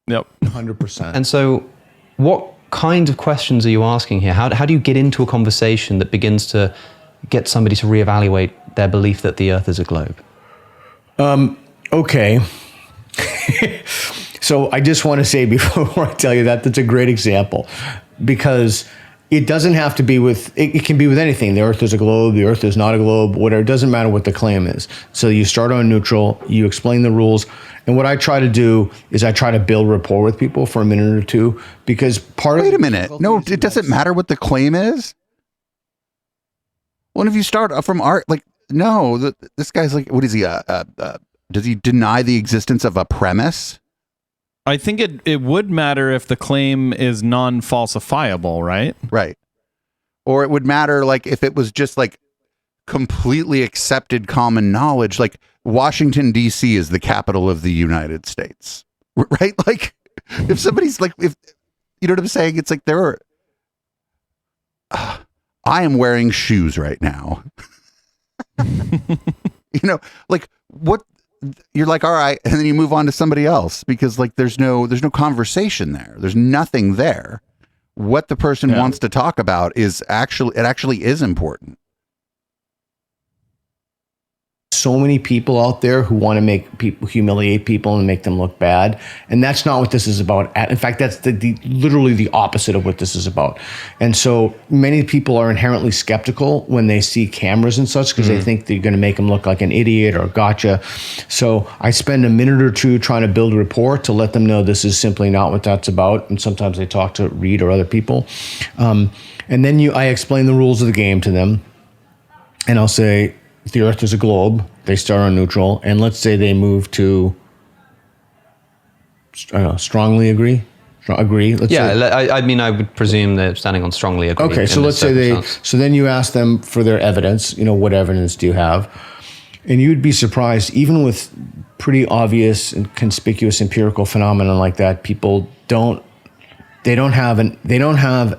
[SPEAKER 5] Yep.
[SPEAKER 6] 100%.
[SPEAKER 7] And so what kind of questions are you asking here? How do you get into a conversation that begins to get somebody to reevaluate their belief that the Earth is a globe?
[SPEAKER 6] Okay. So I just want to say before I tell you that's a great example, because it doesn't have to be it can be with anything. The Earth is a globe, the Earth is not a globe, whatever. It doesn't matter what the claim is. So you start on neutral, you explain the rules. And what I try to do is I try to build rapport with people for a minute or two, because
[SPEAKER 4] Wait a minute. No, it doesn't matter what the claim is. Well, if you start from art, like, no, this guy's like, what is he? Does he deny the existence of a premise?
[SPEAKER 5] I think it would matter if the claim is non-falsifiable, right?
[SPEAKER 4] Right. Or it would matter, like, if it was just like completely accepted common knowledge, like Washington, D.C. is the capital of the United States, right? Like, if somebody's like, if you know what I'm saying, it's like I am wearing shoes right now. Like, what? You're like, all right, and then you move on to somebody else because, like, there's no conversation there. There's nothing there. What the person wants to talk about is actually is important.
[SPEAKER 6] So many people out there who want to make people humiliate people and make them look bad, and that's not what this is about. In fact, that's literally the opposite of what this is about. And so many people are inherently skeptical when they see cameras and such, because they think they're going to make them look like an idiot or gotcha. So I spend a minute or two trying to build rapport to let them know this is simply not what that's about. And sometimes they talk to Reed or other people, and then I explain the rules of the game to them, and I'll say, the Earth is a globe. They start on neutral, and let's say they move to strongly agree. Agree. Let's say,
[SPEAKER 7] I mean, I would presume they're standing on strongly agree.
[SPEAKER 6] Okay, so let's say so then you ask them for their evidence. What evidence do you have? And you'd be surprised, even with pretty obvious and conspicuous empirical phenomenon like that, people don't have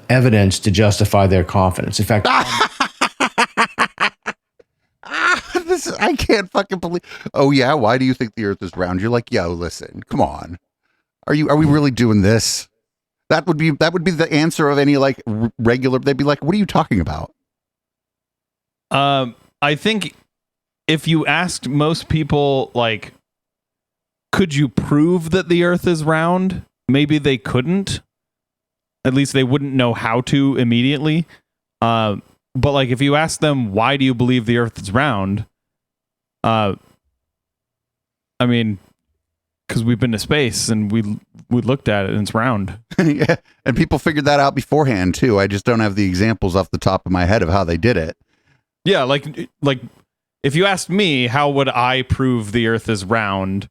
[SPEAKER 6] evidence to justify their confidence. In fact.
[SPEAKER 4] I can't fucking believe. Oh yeah, why do you think the Earth is round? You're like, yo, listen, come on. Are we really doing this? That would be the answer of any like regular. They'd be like, what are you talking about?
[SPEAKER 5] I think if you asked most people, like, could you prove that the Earth is round? Maybe they couldn't. At least they wouldn't know how to immediately. But like, if you ask them, why do you believe the Earth is round? I mean, because we've been to space and we looked at it and it's round.
[SPEAKER 4] Yeah. And people figured that out beforehand too. I just don't have the examples off the top of my head of how they did it.
[SPEAKER 5] Yeah, like if you asked me, how would I prove the Earth is round?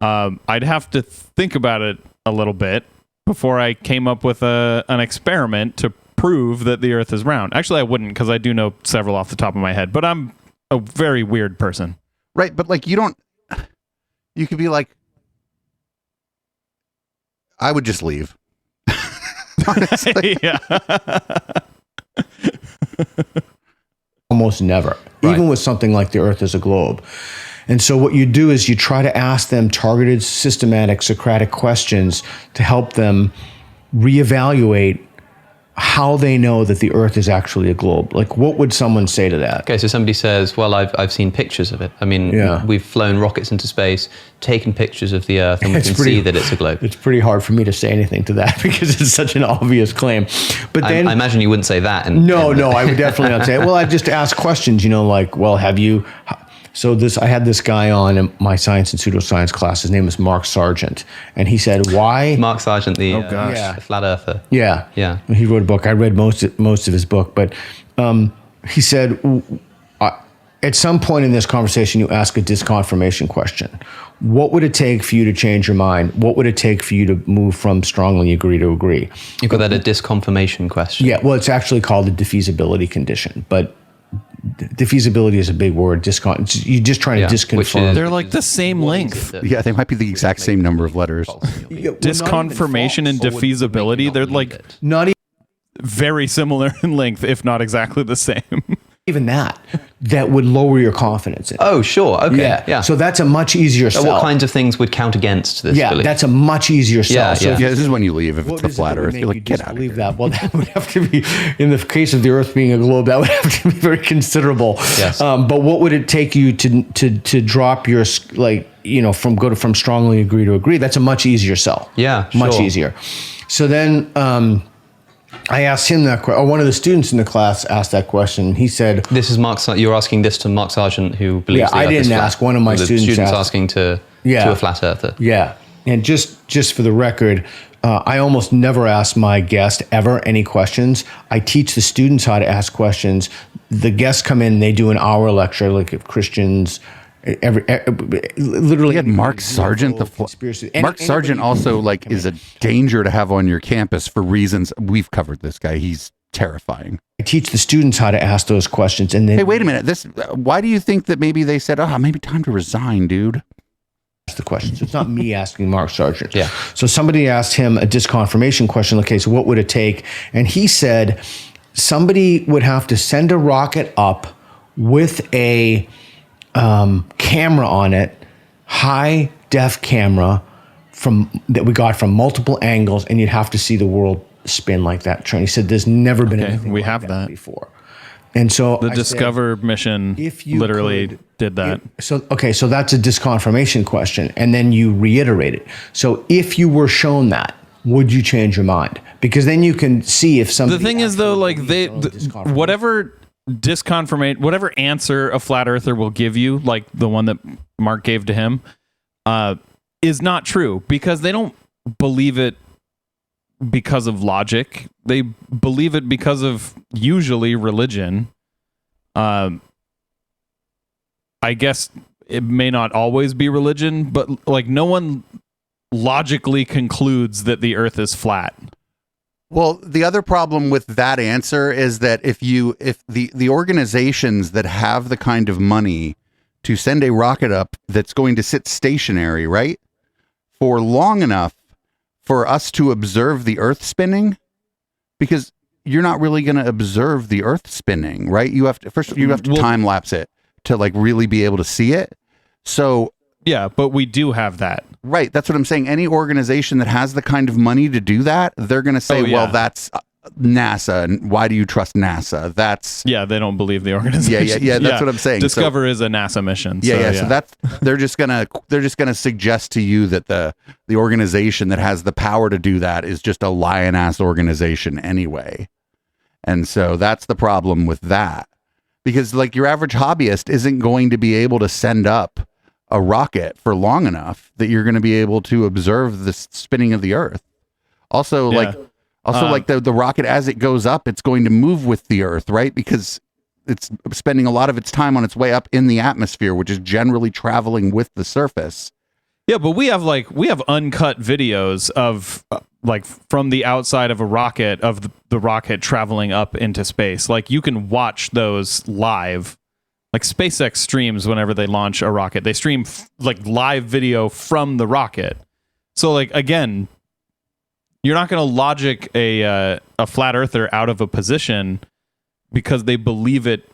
[SPEAKER 5] I'd have to think about it a little bit before I came up with an experiment to prove that the Earth is round. Actually, I wouldn't, because I do know several off the top of my head, but I'm a very weird person.
[SPEAKER 4] Right, but like you could be like, I would just leave. Honestly.
[SPEAKER 5] Yeah.
[SPEAKER 6] Almost never, even with something like the Earth as a globe. And so what you do is you try to ask them targeted, systematic, Socratic questions to help them reevaluate how they know that the Earth is actually a globe. Like, what would someone say to that?
[SPEAKER 7] Okay, so somebody says, well, I've seen pictures of it. I mean, we've flown rockets into space, taken pictures of the Earth, and we can see that it's a globe.
[SPEAKER 6] It's pretty hard for me to say anything to that because it's such an obvious claim. But then
[SPEAKER 7] I imagine you wouldn't say that.
[SPEAKER 6] No, I would definitely not say it. Well, I just ask questions, like, well, have you... So I had this guy on in my science and pseudoscience class. His name is Mark Sargent, and he said, "Why?"
[SPEAKER 7] Mark Sargent, the flat earther.
[SPEAKER 6] Yeah. He wrote a book. I read most of his book, but he said, at some point in this conversation, you ask a disconfirmation question. What would it take for you to change your mind? What would it take for you to move from strongly agree to agree?
[SPEAKER 7] You call that a disconfirmation question?
[SPEAKER 6] Yeah. Well, it's actually called a defeasibility condition, but. Defeasibility is a big word. You're just trying to disconfirm.
[SPEAKER 5] They're like the same length.
[SPEAKER 4] Yeah, they might be the exact same number of letters.
[SPEAKER 5] Disconfirmation and defeasibility, they're like
[SPEAKER 6] not even
[SPEAKER 5] very similar in length, if not exactly the same.
[SPEAKER 6] Even that would lower your confidence in it.
[SPEAKER 7] Oh, sure. Okay. Yeah.
[SPEAKER 6] So that's a much easier sell.
[SPEAKER 7] What kinds of things would count against this belief?
[SPEAKER 6] That's a much easier sell.
[SPEAKER 7] Yeah,
[SPEAKER 4] this is when you leave. If it's the flat Earth, you're like, get out of here.
[SPEAKER 6] That? Well, that would have to be, in the case of the Earth being a globe, that would have to be very considerable.
[SPEAKER 7] Yes.
[SPEAKER 6] But what would it take you to drop your, from strongly agree to agree? That's a much easier sell.
[SPEAKER 7] Yeah,
[SPEAKER 6] much easier. So then, I asked him that question. One of the students in the class asked that question. He said,
[SPEAKER 7] "This is Mark. You're asking this to Mark Sargent, who believes the Earth is flat."
[SPEAKER 6] I didn't ask. One of my students
[SPEAKER 7] asking to a flat earther.
[SPEAKER 6] Yeah, and just for the record, I almost never ask my guest ever any questions. I teach the students how to ask questions. The guests come in, they do an hour lecture, like if Christians. Literally,
[SPEAKER 4] had Mark Sargent. Mark Sargent also is a danger to have on your campus for reasons we've covered. This guy, he's terrifying.
[SPEAKER 6] I teach the students how to ask those questions, and then
[SPEAKER 4] hey, wait a minute. Why do you think that maybe they said, maybe time to resign, dude?
[SPEAKER 6] The questions. It's not me asking Mark Sargent.
[SPEAKER 7] Yeah.
[SPEAKER 6] So somebody asked him a disconfirmation question. Okay, so what would it take? And he said somebody would have to send a rocket up with a camera on it, high def camera that we got from multiple angles, and you'd have to see the world spin like that. He said there's never been anything
[SPEAKER 5] we
[SPEAKER 6] like
[SPEAKER 5] have that
[SPEAKER 6] before. And so
[SPEAKER 5] the Discover mission literally did that.
[SPEAKER 6] So that's a disconfirmation question, and then you reiterate it. So if you were shown that, would you change your mind? Because then you can see if somebody.
[SPEAKER 5] The thing is, though, whatever answer a flat earther will give you, like the one that Mark gave to him, is not true, because they don't believe it because of logic. They believe it because of usually religion. I guess it may not always be religion, but no one logically concludes that the Earth is flat.
[SPEAKER 4] Well, the other problem with that answer is that if the organizations that have the kind of money to send a rocket up that's going to sit stationary, right, for long enough for us to observe the Earth spinning, because you're not really going to observe the Earth spinning, right? You have to time lapse it to really be able to see it. So
[SPEAKER 5] yeah, but we do have that.
[SPEAKER 4] Right. That's what I'm saying. Any organization that has the kind of money to do that, they're going to say, well, that's NASA. And why do you trust NASA?
[SPEAKER 5] They don't believe the organization.
[SPEAKER 4] Yeah. That's what I'm saying.
[SPEAKER 5] Discover is a NASA mission.
[SPEAKER 4] So that's, they're just going to suggest to you that the organization that has the power to do that is just a lion ass organization anyway. And so that's the problem with that, because your average hobbyist isn't going to be able to send up a rocket for long enough that you're going to be able to observe the spinning of the Earth. Also,
[SPEAKER 5] Yeah.
[SPEAKER 4] like the rocket, as it goes up, it's going to move with the Earth, right? Because it's spending a lot of its time on its way up in the atmosphere, which is generally traveling with the surface.
[SPEAKER 5] Yeah, but we have uncut videos of like from the outside of a rocket, of the rocket traveling up into space. Like you can watch those live. Like SpaceX streams whenever they launch a rocket. They stream like live video from the rocket. So like again, you're not going to logic a flat earther out of a position because they believe it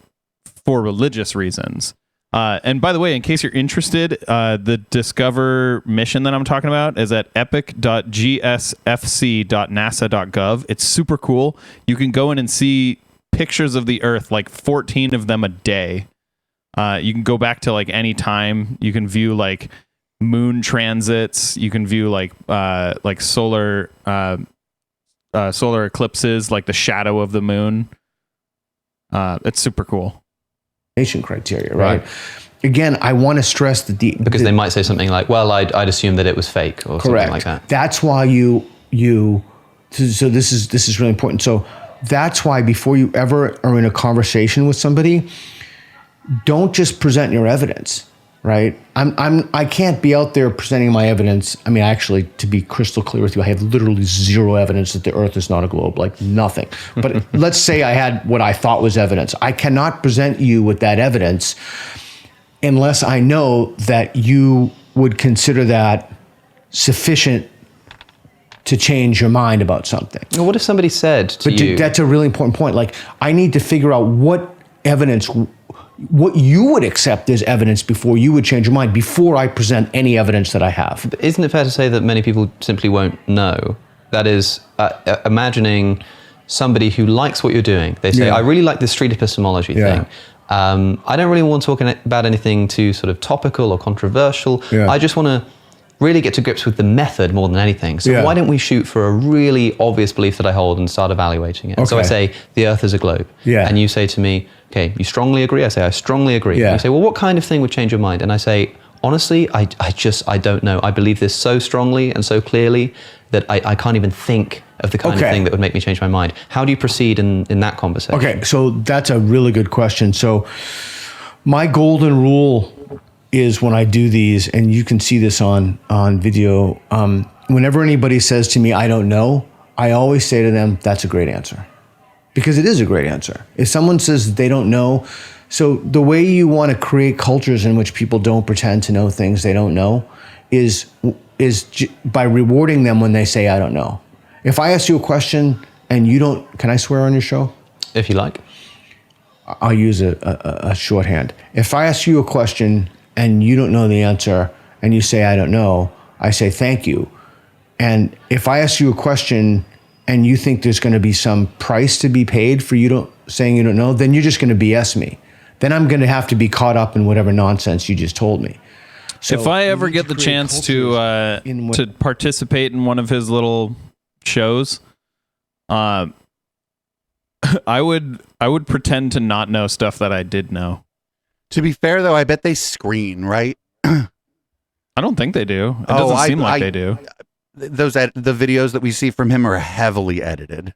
[SPEAKER 5] for religious reasons. And by the way, in case you're interested, the Discover mission that I'm talking about is at epic.gsfc.nasa.gov. It's super cool. You can go in and see pictures of the Earth, like 14 of them a day. You can go back to like any time. You can view like moon transits. You can view like solar eclipses, like the shadow of the moon. It's super cool.
[SPEAKER 6] Criteria, right? Again, I want to stress
[SPEAKER 7] because they might say something like, "Well, I'd assume that it was fake," or something like that.
[SPEAKER 6] That's why you. So this is really important. So that's why before you ever are in a conversation with somebody, don't just present your evidence, right? I can't be out there presenting my evidence. I mean, actually, to be crystal clear with you, I have literally zero evidence that the Earth is not a globe, like nothing. But let's say I had what I thought was evidence. I cannot present you with that evidence unless I know that you would consider that sufficient to change your mind about something.
[SPEAKER 7] Well, what if somebody said to you...
[SPEAKER 6] That's a really important point. Like, I need to figure out what you would accept as evidence before you would change your mind, before I present any evidence that I have.
[SPEAKER 7] But isn't it fair to say that many people simply won't know? That is, imagining somebody who likes what you're doing. They say, I really like this street epistemology thing. I don't really want to talk about anything too sort of topical or controversial. I just want to really get to grips with the method more than anything. So why don't we shoot for a really obvious belief that I hold and start evaluating it? Okay. So I say, the Earth is a globe. And you say to me, okay, you strongly agree? I say, I strongly agree. You say, well, what kind of thing would change your mind? And I say, honestly, I don't know. I believe this so strongly and so clearly that I can't even think of the kind of thing that would make me change my mind. How do you proceed in that conversation? Okay, so that's a really good question. So my golden rule is when I do these, and you can see this on video, whenever anybody says to me, I don't know, I always say to them, that's a great answer. Because it is a great answer. If someone says they don't know, so the way you want to create cultures in which people don't pretend to know things they don't know is by rewarding them when they say, I don't know. If I ask you a question and you don't, can I swear on your show? If you like.
[SPEAKER 6] I'll use a shorthand. If I ask you a question and you don't know the answer and you say, I don't know, I say, thank you. And if I ask you a question and you think there's going to be some price to be paid for saying you don't know, then you're just going to BS me. Then I'm going to have to be caught up in whatever nonsense you just told me. So
[SPEAKER 5] if I ever get the chance to participate in one of his little shows, I would pretend to not know stuff that I did know.
[SPEAKER 4] To be fair, though, I bet they screen, right?
[SPEAKER 5] I don't think they do. It doesn't seem like they do.
[SPEAKER 4] The videos that we see from him are heavily edited.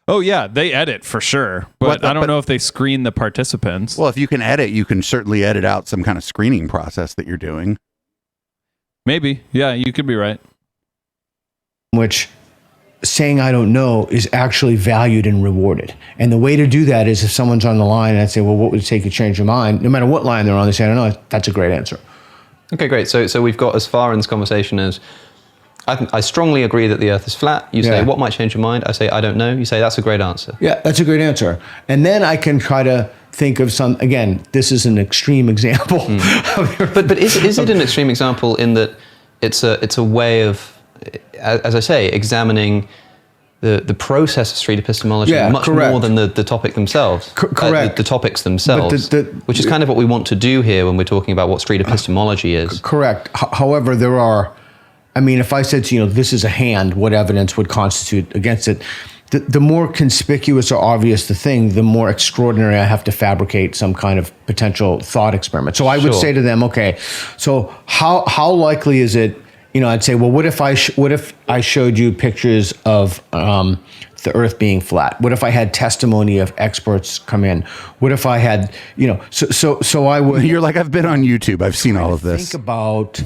[SPEAKER 5] Oh yeah, they edit for sure, but I don't know if they screen the participants.
[SPEAKER 4] Well, if you can edit, you can certainly edit out some kind of screening process that you're doing.
[SPEAKER 5] Maybe, yeah, you could be right.
[SPEAKER 6] Which saying I don't know is actually valued and rewarded. And the way to do that is if someone's on the line and I say, well, what would it take to change your mind? No matter what line they're on, they say, I don't know. That's a great answer.
[SPEAKER 7] Okay, great. So we've got as far in this conversation as I strongly agree that the Earth is flat. You say, what might change your mind? I say, I don't know. You say, that's a great answer. Yeah, that's a great answer. And then I can try to think of some, again, this is an extreme example. But is it an extreme example in that it's a way of, as I say, examining the process of street epistemology much more than the topic themselves. Correct. The topics themselves, which is kind of what we want to do here when we're talking about what street epistemology is.
[SPEAKER 6] Correct. However, if I said to you, this is a hand, what evidence would constitute against it? the more conspicuous or obvious the thing, the more extraordinary I have to fabricate some kind of potential thought experiment. So I would say to them, okay, so how likely is it? I'd say, well, what if I showed you pictures of the Earth being flat? What if I had testimony of experts come in? What if I had, so I would.
[SPEAKER 4] You're like, I've been on YouTube. I've seen all of this.
[SPEAKER 6] Think about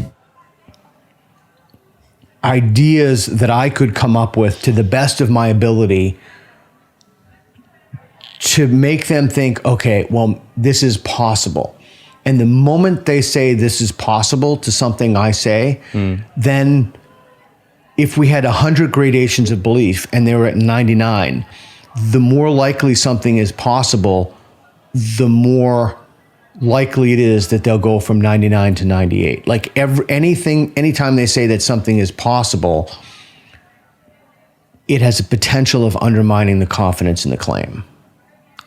[SPEAKER 6] ideas that I could come up with to the best of my ability to make them think, okay, well, this is possible. And the moment they say this is possible to something I say, then if we had 100 gradations of belief and they were at 99, the more likely something is possible, the more likely it is that they'll go from 99 to 98. Like anytime they say that something is possible, it has a potential of undermining the confidence in the claim.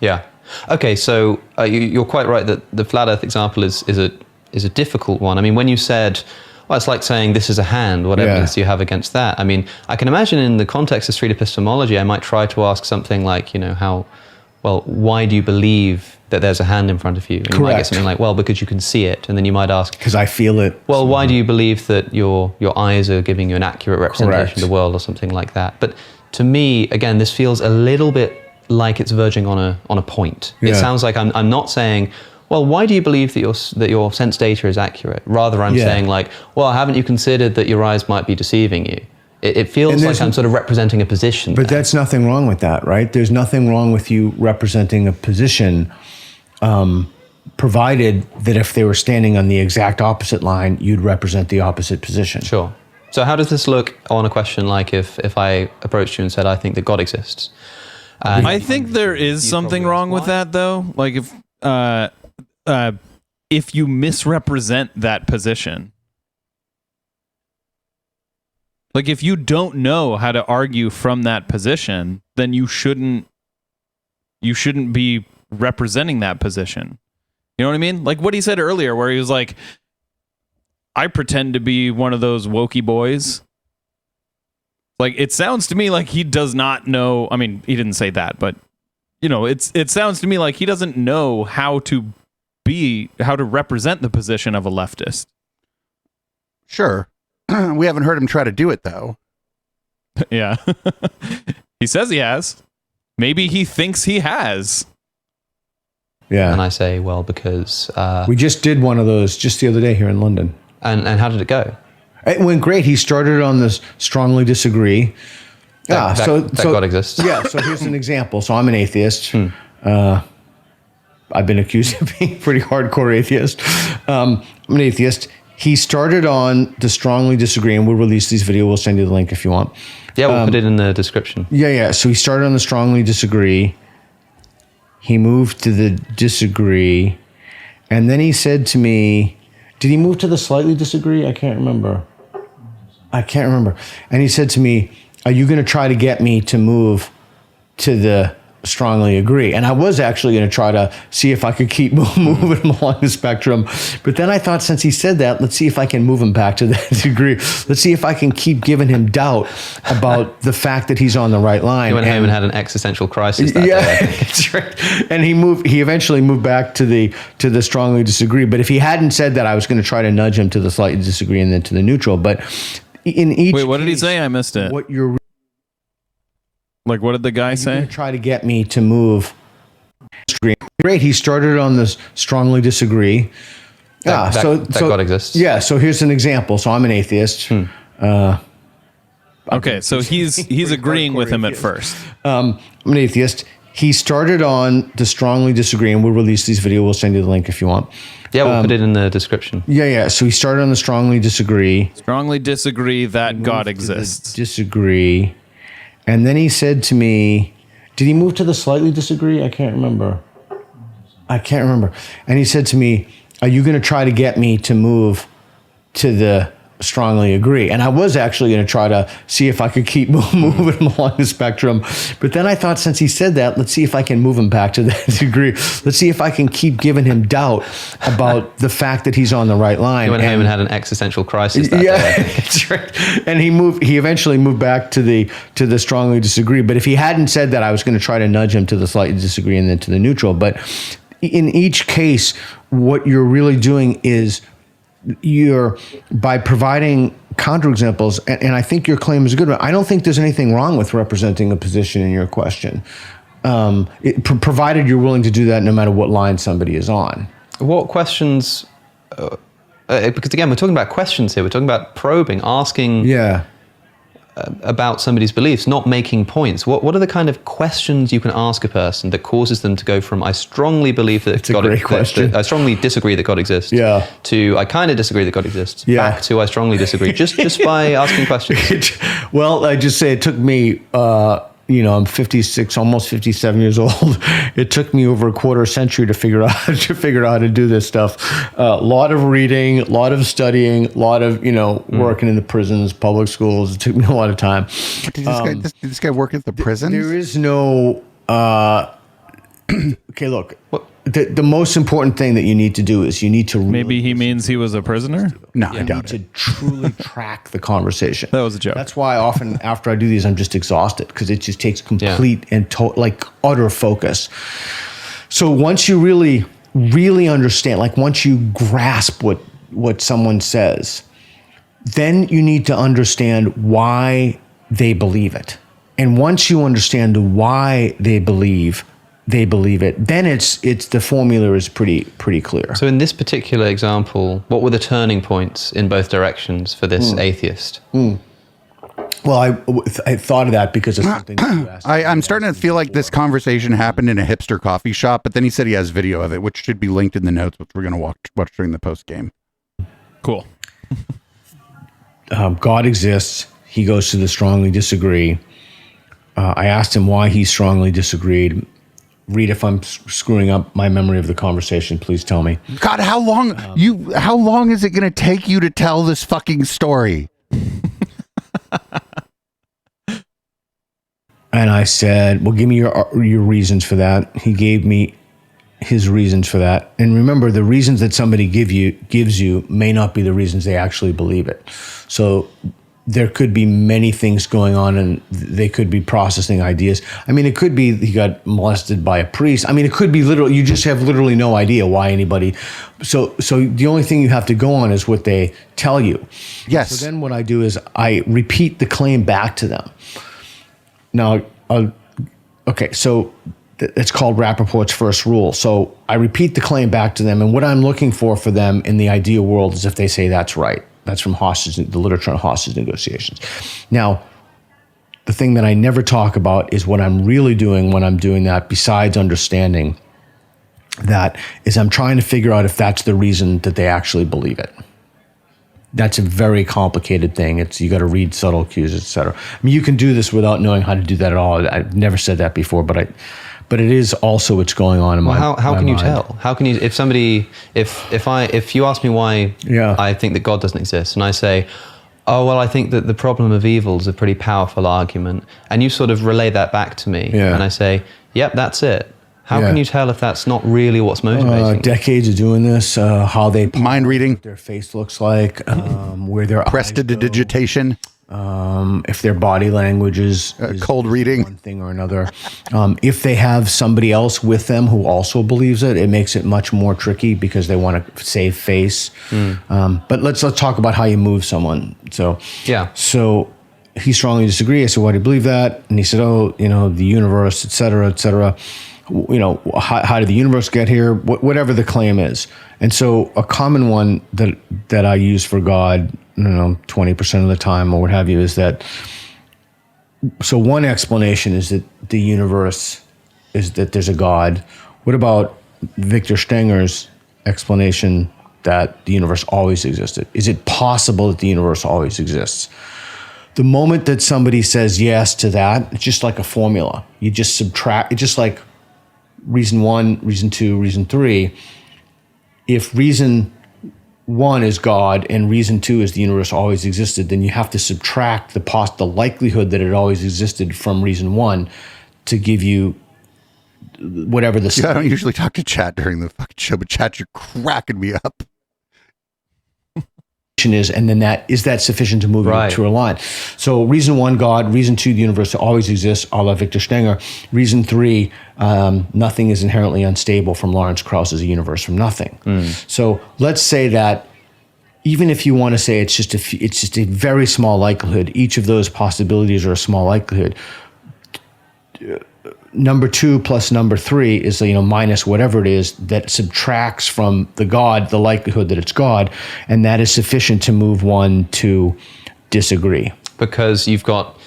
[SPEAKER 7] Yeah. Okay, so you're quite right that the flat Earth example is a difficult one. I mean, when you said, well, it's like saying this is a hand, what evidence do you have against that? I mean, I can imagine in the context of street epistemology, I might try to ask something like, why do you believe that there's a hand in front of you? And you might get something like, well, because you can see it. And then you might ask,
[SPEAKER 6] because I feel it.
[SPEAKER 7] Well, why do you believe that your eyes are giving you an accurate representation of the world or something like that? But to me, again, this feels a little bit like it's verging on a point. It sounds like I'm not saying, well, why do you believe that your sense data is accurate? Rather, I'm saying like, well, haven't you considered that your eyes might be deceiving you? It feels like I'm sort of representing a position.
[SPEAKER 6] But that's nothing wrong with that, right? There's nothing wrong with you representing a position, provided that if they were standing on the exact opposite line, you'd represent the opposite position.
[SPEAKER 7] Sure. So how does this look on a question like if I approached you and said, I think that God exists?
[SPEAKER 5] I think there is something wrong with that, though. Like if you misrepresent that position, like if you don't know how to argue from that position, then you shouldn't be representing that position. You know what I mean? Like what he said earlier, where he was like, I pretend to be one of those wokey boys. Like, it sounds to me like he does not know. I mean, he didn't say that, but it sounds to me like he doesn't know how to represent the position of a leftist.
[SPEAKER 4] Sure. We haven't heard him try to do it, though.
[SPEAKER 5] Yeah. He says he has. Maybe he thinks he has.
[SPEAKER 6] Yeah.
[SPEAKER 7] And I say, well, because
[SPEAKER 6] we just did one of those just the other day here in London.
[SPEAKER 7] And how did it go?
[SPEAKER 6] It went great. He started on this strongly disagree.
[SPEAKER 7] That God exists.
[SPEAKER 6] Yeah. So here's an example. So I'm an atheist. I've been accused of being a pretty hardcore atheist. I'm an atheist. He started on the strongly disagree, and we'll release these videos. We'll send you the link if you want.
[SPEAKER 7] Yeah, we'll put it in the description.
[SPEAKER 6] Yeah. So he started on the strongly disagree. He moved to the disagree. And then he said to me, did he move to the slightly disagree? I can't remember. And he said to me, are you going to try to get me to move to the strongly agree? And I was actually going to try to see if I could keep moving him along the spectrum. But then I thought, since he said that, let's see if I can move him back to that degree. Let's see if I can keep giving him doubt about the fact that he's on the right line.
[SPEAKER 7] He went home and had an existential crisis that day.
[SPEAKER 6] That's right. And he eventually moved back to the strongly disagree. But if he hadn't said that, I was going to try to nudge him to the slightly disagree and then to the neutral. But in each
[SPEAKER 5] Wait, what did he say? I missed it.
[SPEAKER 6] What you're
[SPEAKER 5] Like, what did the guy say?
[SPEAKER 6] Try to get me to move. Great. He started on this strongly disagree.
[SPEAKER 7] That God exists.
[SPEAKER 6] Yeah. So here's an example. So I'm an atheist.
[SPEAKER 5] Okay, so he's agreeing with him at first.
[SPEAKER 6] I'm an atheist. He started on the strongly disagree, and we'll release these videos. We'll send you the link if you want.
[SPEAKER 7] Yeah, we'll put it in the description.
[SPEAKER 6] Yeah. So he started on the strongly disagree.
[SPEAKER 5] Strongly disagree that God exists.
[SPEAKER 6] Disagree. And then he said to me, did he move to the slightly disagree? I can't remember. And he said to me, are you going to try to get me to move to the strongly agree. And I was actually going to try to see if I could keep moving him along the spectrum. But then I thought, since he said that, let's see if I can move him back to that degree. Let's see if I can keep giving him doubt about the fact that he's on the right line.
[SPEAKER 7] He went home and had an existential crisis that day.
[SPEAKER 6] That's right. And he eventually moved back to the strongly disagree. But if he hadn't said that, I was going to try to nudge him to the slightly disagree and then to the neutral. But in each case, what you're really doing is by providing counterexamples, and I think your claim is a good one. I don't think there's anything wrong with representing a position in your question, provided you're willing to do that no matter what line somebody is on.
[SPEAKER 7] What questions? Because again, we're talking about questions here. We're talking about probing, asking about somebody's beliefs, not making points. What are the kind of questions you can ask a person that causes them to go from "I strongly believe that God exists," I strongly disagree that God exists, to "I kind of disagree that God exists," back to "I strongly disagree," just by asking questions?
[SPEAKER 6] Well, I just say it took me. I'm 56, almost 57 years old. It took me over a quarter century to figure out how to do this stuff. A lot of reading, a lot of studying, a lot of working in the prisons, public schools. It took me a lot of time.
[SPEAKER 4] Did this guy work at the prisons?
[SPEAKER 6] There is no. Okay, look. The most important thing that you need to do is you need to
[SPEAKER 5] maybe he means he was a prisoner.
[SPEAKER 4] No, I doubt
[SPEAKER 6] it. To truly track the conversation.
[SPEAKER 5] That was a joke.
[SPEAKER 6] That's why often after I do these, I'm just exhausted because it just takes complete and utter focus. So once you really, really understand, like once you grasp what someone says, then you need to understand why they believe it. And once you understand why they believe it, then it's the formula is pretty clear.
[SPEAKER 7] So in this particular example, what were the turning points in both directions for this atheist?
[SPEAKER 6] Well, I thought of that because of something that you asked.
[SPEAKER 4] I'm starting to feel like this conversation happened in a hipster coffee shop, but then he said he has video of it, which should be linked in the notes, which we're going to watch during the post game. Cool.
[SPEAKER 6] God exists. He goes to the strongly disagree. I asked him why he strongly disagreed. Reed, if I'm screwing up my memory of the conversation, please tell me.
[SPEAKER 4] God, how long is it going to take you to tell this fucking story?
[SPEAKER 6] And I said, well, give me your reasons for that. He gave me his reasons for that. And remember, the reasons that somebody gives you may not be the reasons they actually believe it. So there could be many things going on, and they could be processing ideas. I mean, it could be he got molested by a priest. I mean, it could be literally, you just have literally no idea why anybody. So the only thing you have to go on is what they tell you.
[SPEAKER 4] Yes.
[SPEAKER 6] So then what I do is I repeat the claim back to them. Now, okay, so it's called Rappaport's first rule. So I repeat the claim back to them, and what I'm looking for them in the ideal world is if they say that's right. That's from the literature on hostage negotiations. Now, the thing that I never talk about is what I'm really doing when I'm doing that, besides understanding that, is I'm trying to figure out if that's the reason that they actually believe it. That's a very complicated thing. You got to read subtle cues, etc. I mean, you can do this without knowing how to do that at all. I've never said that before, but it is also what's going on in my mind.
[SPEAKER 7] How can you tell? How can you, if you ask me why I think that God doesn't exist, and I say, oh, well, I think that the problem of evil is a pretty powerful argument, and you sort of relay that back to me, and I say, yep, that's it. How can you tell if that's not really what's motivating?
[SPEAKER 6] Decades of doing this, how they
[SPEAKER 4] mind reading,
[SPEAKER 6] what their face looks like, where their
[SPEAKER 4] prestidigitation.
[SPEAKER 6] If their body language is
[SPEAKER 4] cold reading,
[SPEAKER 6] one thing or another. If they have somebody else with them who also believes it, it makes it much more tricky because they want to save face. But let's talk about how you move someone. So he strongly disagreed. I said, why do you believe that? And he said, the universe, et cetera, et cetera. How did the universe get here? Whatever the claim is. And so a common one that I use for God, 20% of the time or what have you, is that, so one explanation is that the universe is that there's a God. What about Victor Stenger's explanation that the universe always existed? Is it possible that the universe always exists? The moment that somebody says yes to that, it's just like a formula. You just subtract, it's just like reason 1, reason 2, reason 3. If reason one is God and reason two is the universe always existed, then you have to subtract the likelihood that it always existed from reason one to give you whatever the...
[SPEAKER 4] I don't usually talk to chat during the fucking show, but chat, you're cracking me up.
[SPEAKER 6] Is, and then is that sufficient to move you to a line? So reason one, God; reason two, the universe always exists, a la Victor Stenger; reason three, nothing is inherently unstable, from Lawrence Krauss's A Universe from Nothing. So let's say that even if you want to say it's just a very small likelihood, each of those possibilities are a small likelihood. Number two plus number three is, minus whatever it is that subtracts from the God, the likelihood that it's God, and that is sufficient to move one to disagree.
[SPEAKER 7] Because you've got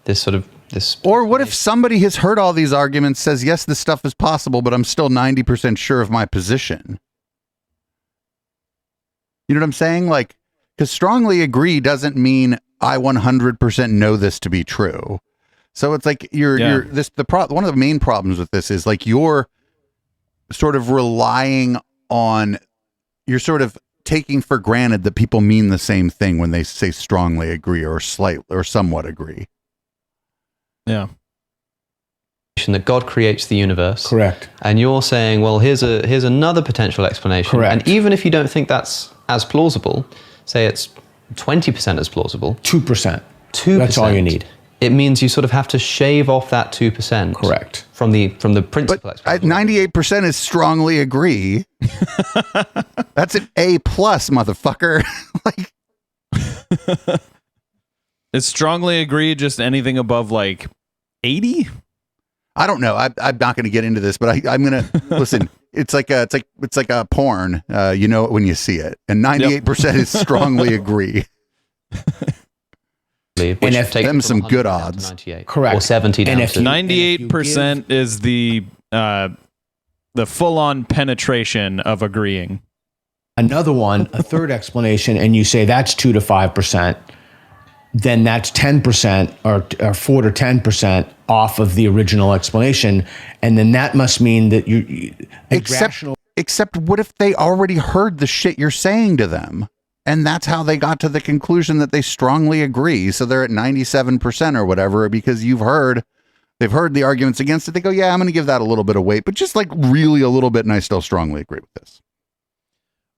[SPEAKER 7] this.
[SPEAKER 4] Or what if somebody has heard all these arguments, says, yes, this stuff is possible, but I'm still 90% sure of my position? You know what I'm saying? Like, because strongly agree doesn't mean I 100% know this to be true. So it's like one of the main problems with this is like you're sort of relying on, you're sort of taking for granted that people mean the same thing when they say strongly agree or slightly or somewhat agree.
[SPEAKER 5] Yeah.
[SPEAKER 7] That God creates the universe.
[SPEAKER 6] Correct.
[SPEAKER 7] And you're saying, well, here's another potential explanation.
[SPEAKER 6] Correct.
[SPEAKER 7] And even if you don't think that's as plausible, say it's 20% as plausible.
[SPEAKER 6] 2%.
[SPEAKER 7] 2%.
[SPEAKER 6] That's all you need.
[SPEAKER 7] It means you sort of have to shave off that 2%.
[SPEAKER 6] Correct.
[SPEAKER 7] From the principal explanation.
[SPEAKER 4] 98% is strongly agree. That's an A+, motherfucker. Like,
[SPEAKER 5] is strongly agree just anything above like 80?
[SPEAKER 4] I don't know. I'm not going to get into this, but I'm going to listen. It's like a porn. You know it when you see it, and 98% is strongly agree.
[SPEAKER 7] And
[SPEAKER 4] if them some good odds.
[SPEAKER 6] Correct.
[SPEAKER 7] Or 70 down to
[SPEAKER 5] 98% is the full-on penetration of agreeing.
[SPEAKER 6] Another one, a third explanation, and you say that's 2 to 5%, then that's 10% or 4 to 10% off of the original explanation, and then that must mean that
[SPEAKER 4] Except what if they already heard the shit you're saying to them? And that's how they got to the conclusion that they strongly agree. So they're at 97% or whatever, because they've heard the arguments against it. They go, yeah, I'm going to give that a little bit of weight, but just like really a little bit. And I still strongly agree with this.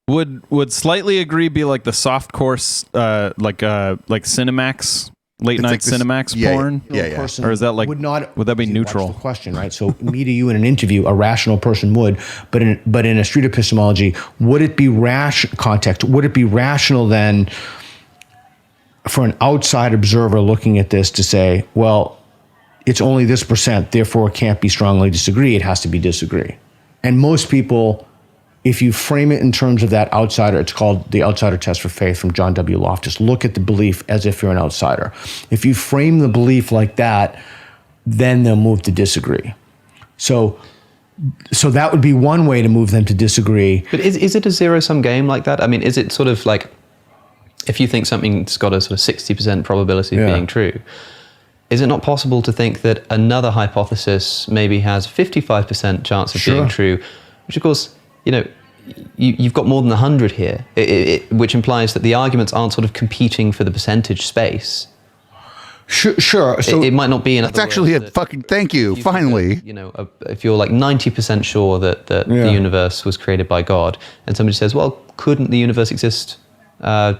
[SPEAKER 5] Would slightly agree be like the soft course, like Cinemax, late night Cinemax porn?
[SPEAKER 4] Yeah.
[SPEAKER 5] Or is that like, would that be neutral?
[SPEAKER 6] Watch the question, right? So me to you in an interview, a rational person would, but in a street epistemology, would it be would it be rational then for an outside observer looking at this to say, well, it's only this percent, therefore it can't be strongly disagree, it has to be disagree. And most people, if you frame it in terms of that outsider, it's called the outsider test for faith from John W. Loftus. Look at the belief as if you're an outsider. If you frame the belief like that, then they'll move to disagree. So that would be one way to move them to disagree.
[SPEAKER 7] But is it a zero-sum game like that? I mean, is it sort of like, if you think something's got a sort of 60% probability of being true, is it not possible to think that another hypothesis maybe has 55% chance of being true, which of course, you've got more than 100 here, which implies that the arguments aren't sort of competing for the percentage space.
[SPEAKER 6] Sure. So
[SPEAKER 7] it might not be.
[SPEAKER 4] That's actually a fucking thank you. Finally,
[SPEAKER 7] if you're like 90% sure that the universe was created by God, and somebody says, "Well, couldn't the universe exist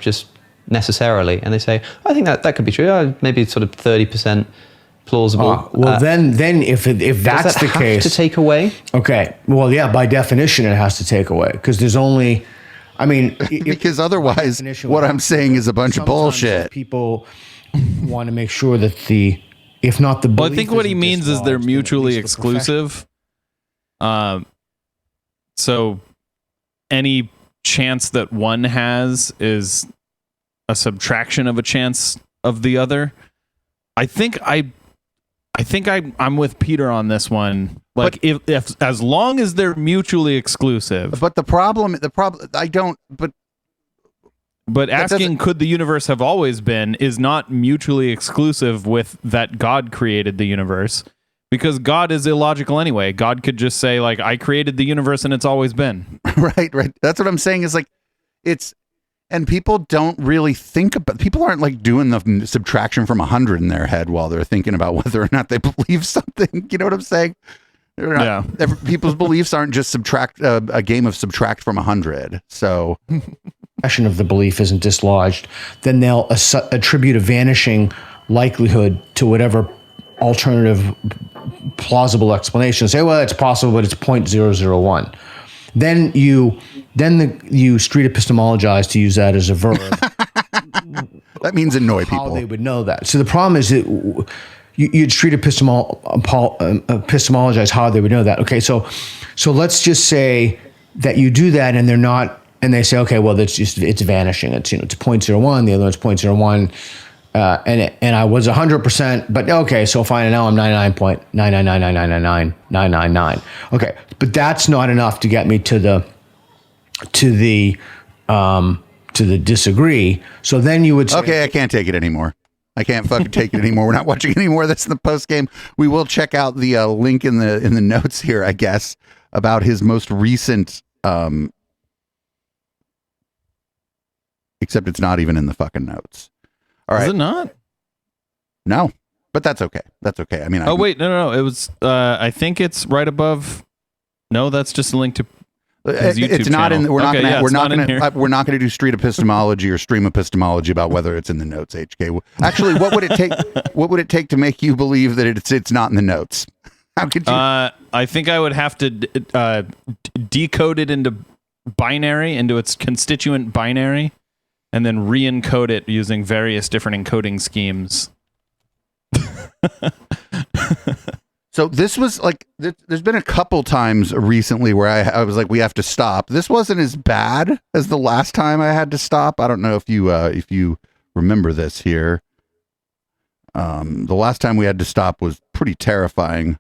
[SPEAKER 7] just necessarily?" And they say, "I think that could be true. Maybe it's sort of 30% plausible."
[SPEAKER 6] Then if that's the case,
[SPEAKER 7] to take away.
[SPEAKER 6] Okay. Well, yeah. By definition, it has to take away because there's only. I mean,
[SPEAKER 4] because otherwise, what I'm saying is a bunch of bullshit.
[SPEAKER 6] People want to make sure that if not the.
[SPEAKER 5] Well, I think what he means is they're mutually exclusive. So any chance that one has is a subtraction of a chance of the other. I think I'm with Peter on this one. Like, if as long as they're mutually exclusive.
[SPEAKER 4] But the problem,
[SPEAKER 5] But asking, could the universe have always been, is not mutually exclusive with that God created the universe, because God is illogical anyway. God could just say, like, I created the universe and it's always been.
[SPEAKER 4] Right. That's what I'm saying is like, and people don't really think about, people aren't like doing the subtraction from 100 in their head while they're thinking about whether or not they believe something. You know what I'm saying? People's beliefs aren't just a game of subtract from 100. So
[SPEAKER 6] Question of the belief isn't dislodged, then they'll attribute a vanishing likelihood to whatever alternative plausible explanation. Say, well, it's possible, but it's 0.001. Then you street epistemologize, to use that as a verb.
[SPEAKER 4] That means annoy people.
[SPEAKER 6] How they would know that. So the problem is that you'd street epistemologize how they would know that. Okay, so let's just say that you do that and they're not, and they say, okay, well, it's vanishing. It's 0.01. The other one's 0.01. And I was 100%, but okay, so fine. And now I'm 99.999999999. Okay, but that's not enough to get me to the disagree. So then you would say,
[SPEAKER 4] okay, I can't take it anymore. I can't fucking take it anymore. We're not watching any more of this in the post game. We will check out the link in the notes here, I guess, about his most recent. Except it's not even in the fucking notes. All right.
[SPEAKER 5] Is it not?
[SPEAKER 4] No, but that's okay. That's okay. I mean,
[SPEAKER 5] wait, no. It was. I think it's right above. No, that's just a link to.
[SPEAKER 4] It's not
[SPEAKER 5] channel.
[SPEAKER 4] in. We're
[SPEAKER 5] okay,
[SPEAKER 4] not going
[SPEAKER 5] to.
[SPEAKER 4] We're not going to do street epistemology or stream epistemology about whether it's in the notes. HK. Actually, what would it take? What would it take to make you believe that it's not in the notes? How could you?
[SPEAKER 5] I think I would have to decode it into binary, into its constituent binary, and then re-encode it using various different encoding schemes.
[SPEAKER 4] So this was like, there's been a couple times recently where I was like, we have to stop. This wasn't as bad as the last time I had to stop. I don't know if you remember this here. The last time we had to stop was pretty terrifying.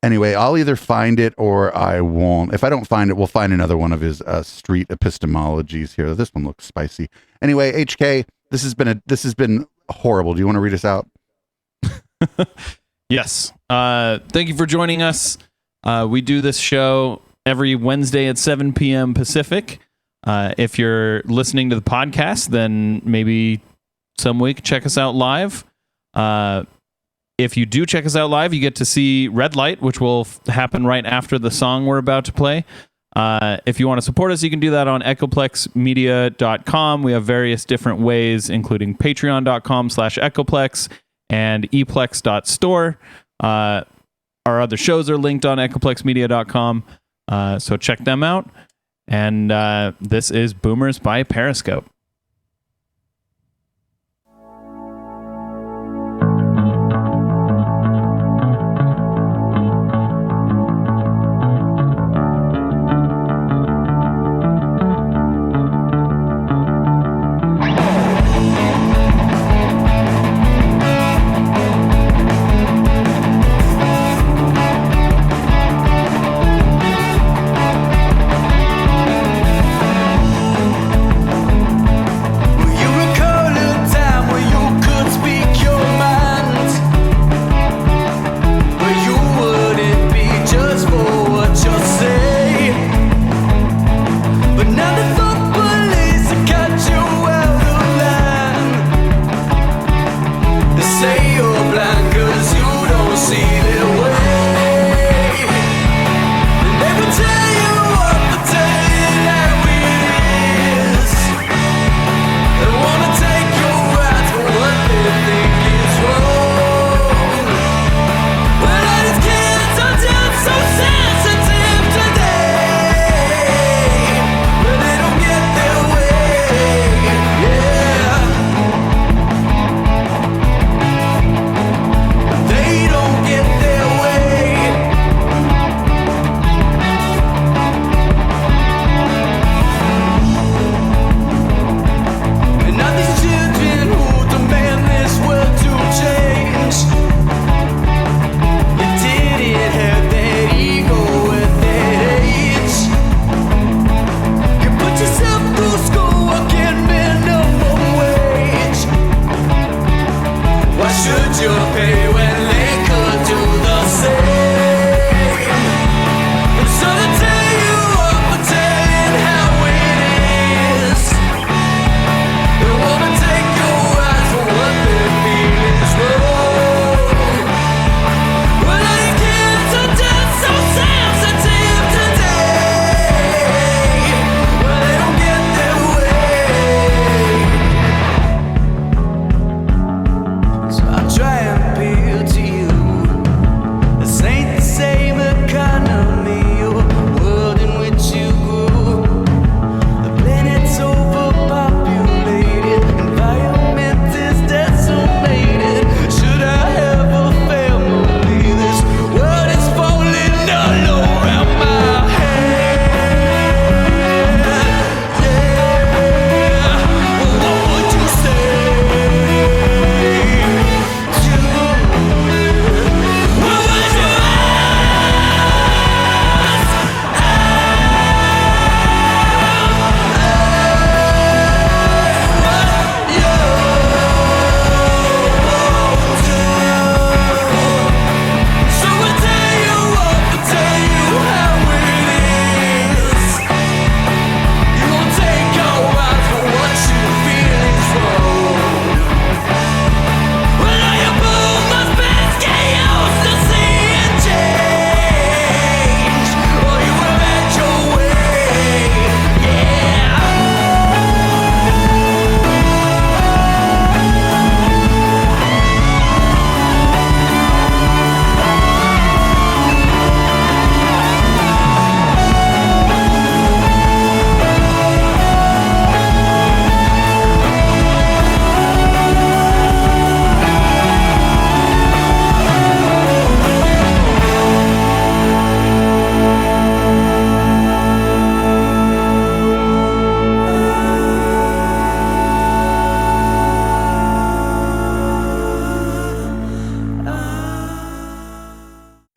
[SPEAKER 4] Anyway, I'll either find it or I won't. If I don't find it, we'll find another one of his street epistemologies here. This one looks spicy. Anyway, HK, this has been horrible. Do you want to read us out?
[SPEAKER 5] Yes. Thank you for joining us. We do this show every Wednesday at 7 p.m. Pacific. If you're listening to the podcast, then maybe some week check us out live. If you do check us out live, you get to see Red Light, which will happen right after the song we're about to play. If you want to support us, you can do that on echoplexmedia.com. We have various different ways, including patreon.com/echoplex and eplex.store. Our other shows are linked on echoplexmedia.com, so check them out. And this is Boomers by Periscope.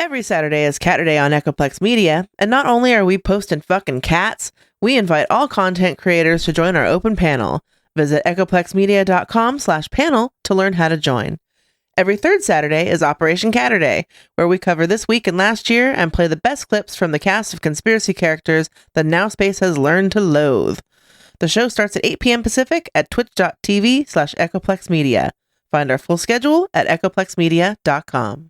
[SPEAKER 1] Every Saturday is Cat Day on Echoplex Media, and not only are we posting fucking cats, we invite all content creators to join our open panel. Visit echoplexmedia.com/panel to learn how to join. Every third Saturday is Operation Catterday, where we cover this week and last year and play the best clips from the cast of conspiracy characters that Now Space has learned to loathe. The show starts at 8 p.m. Pacific at twitch.tv/echoplexmedia. Find our full schedule at echoplexmedia.com.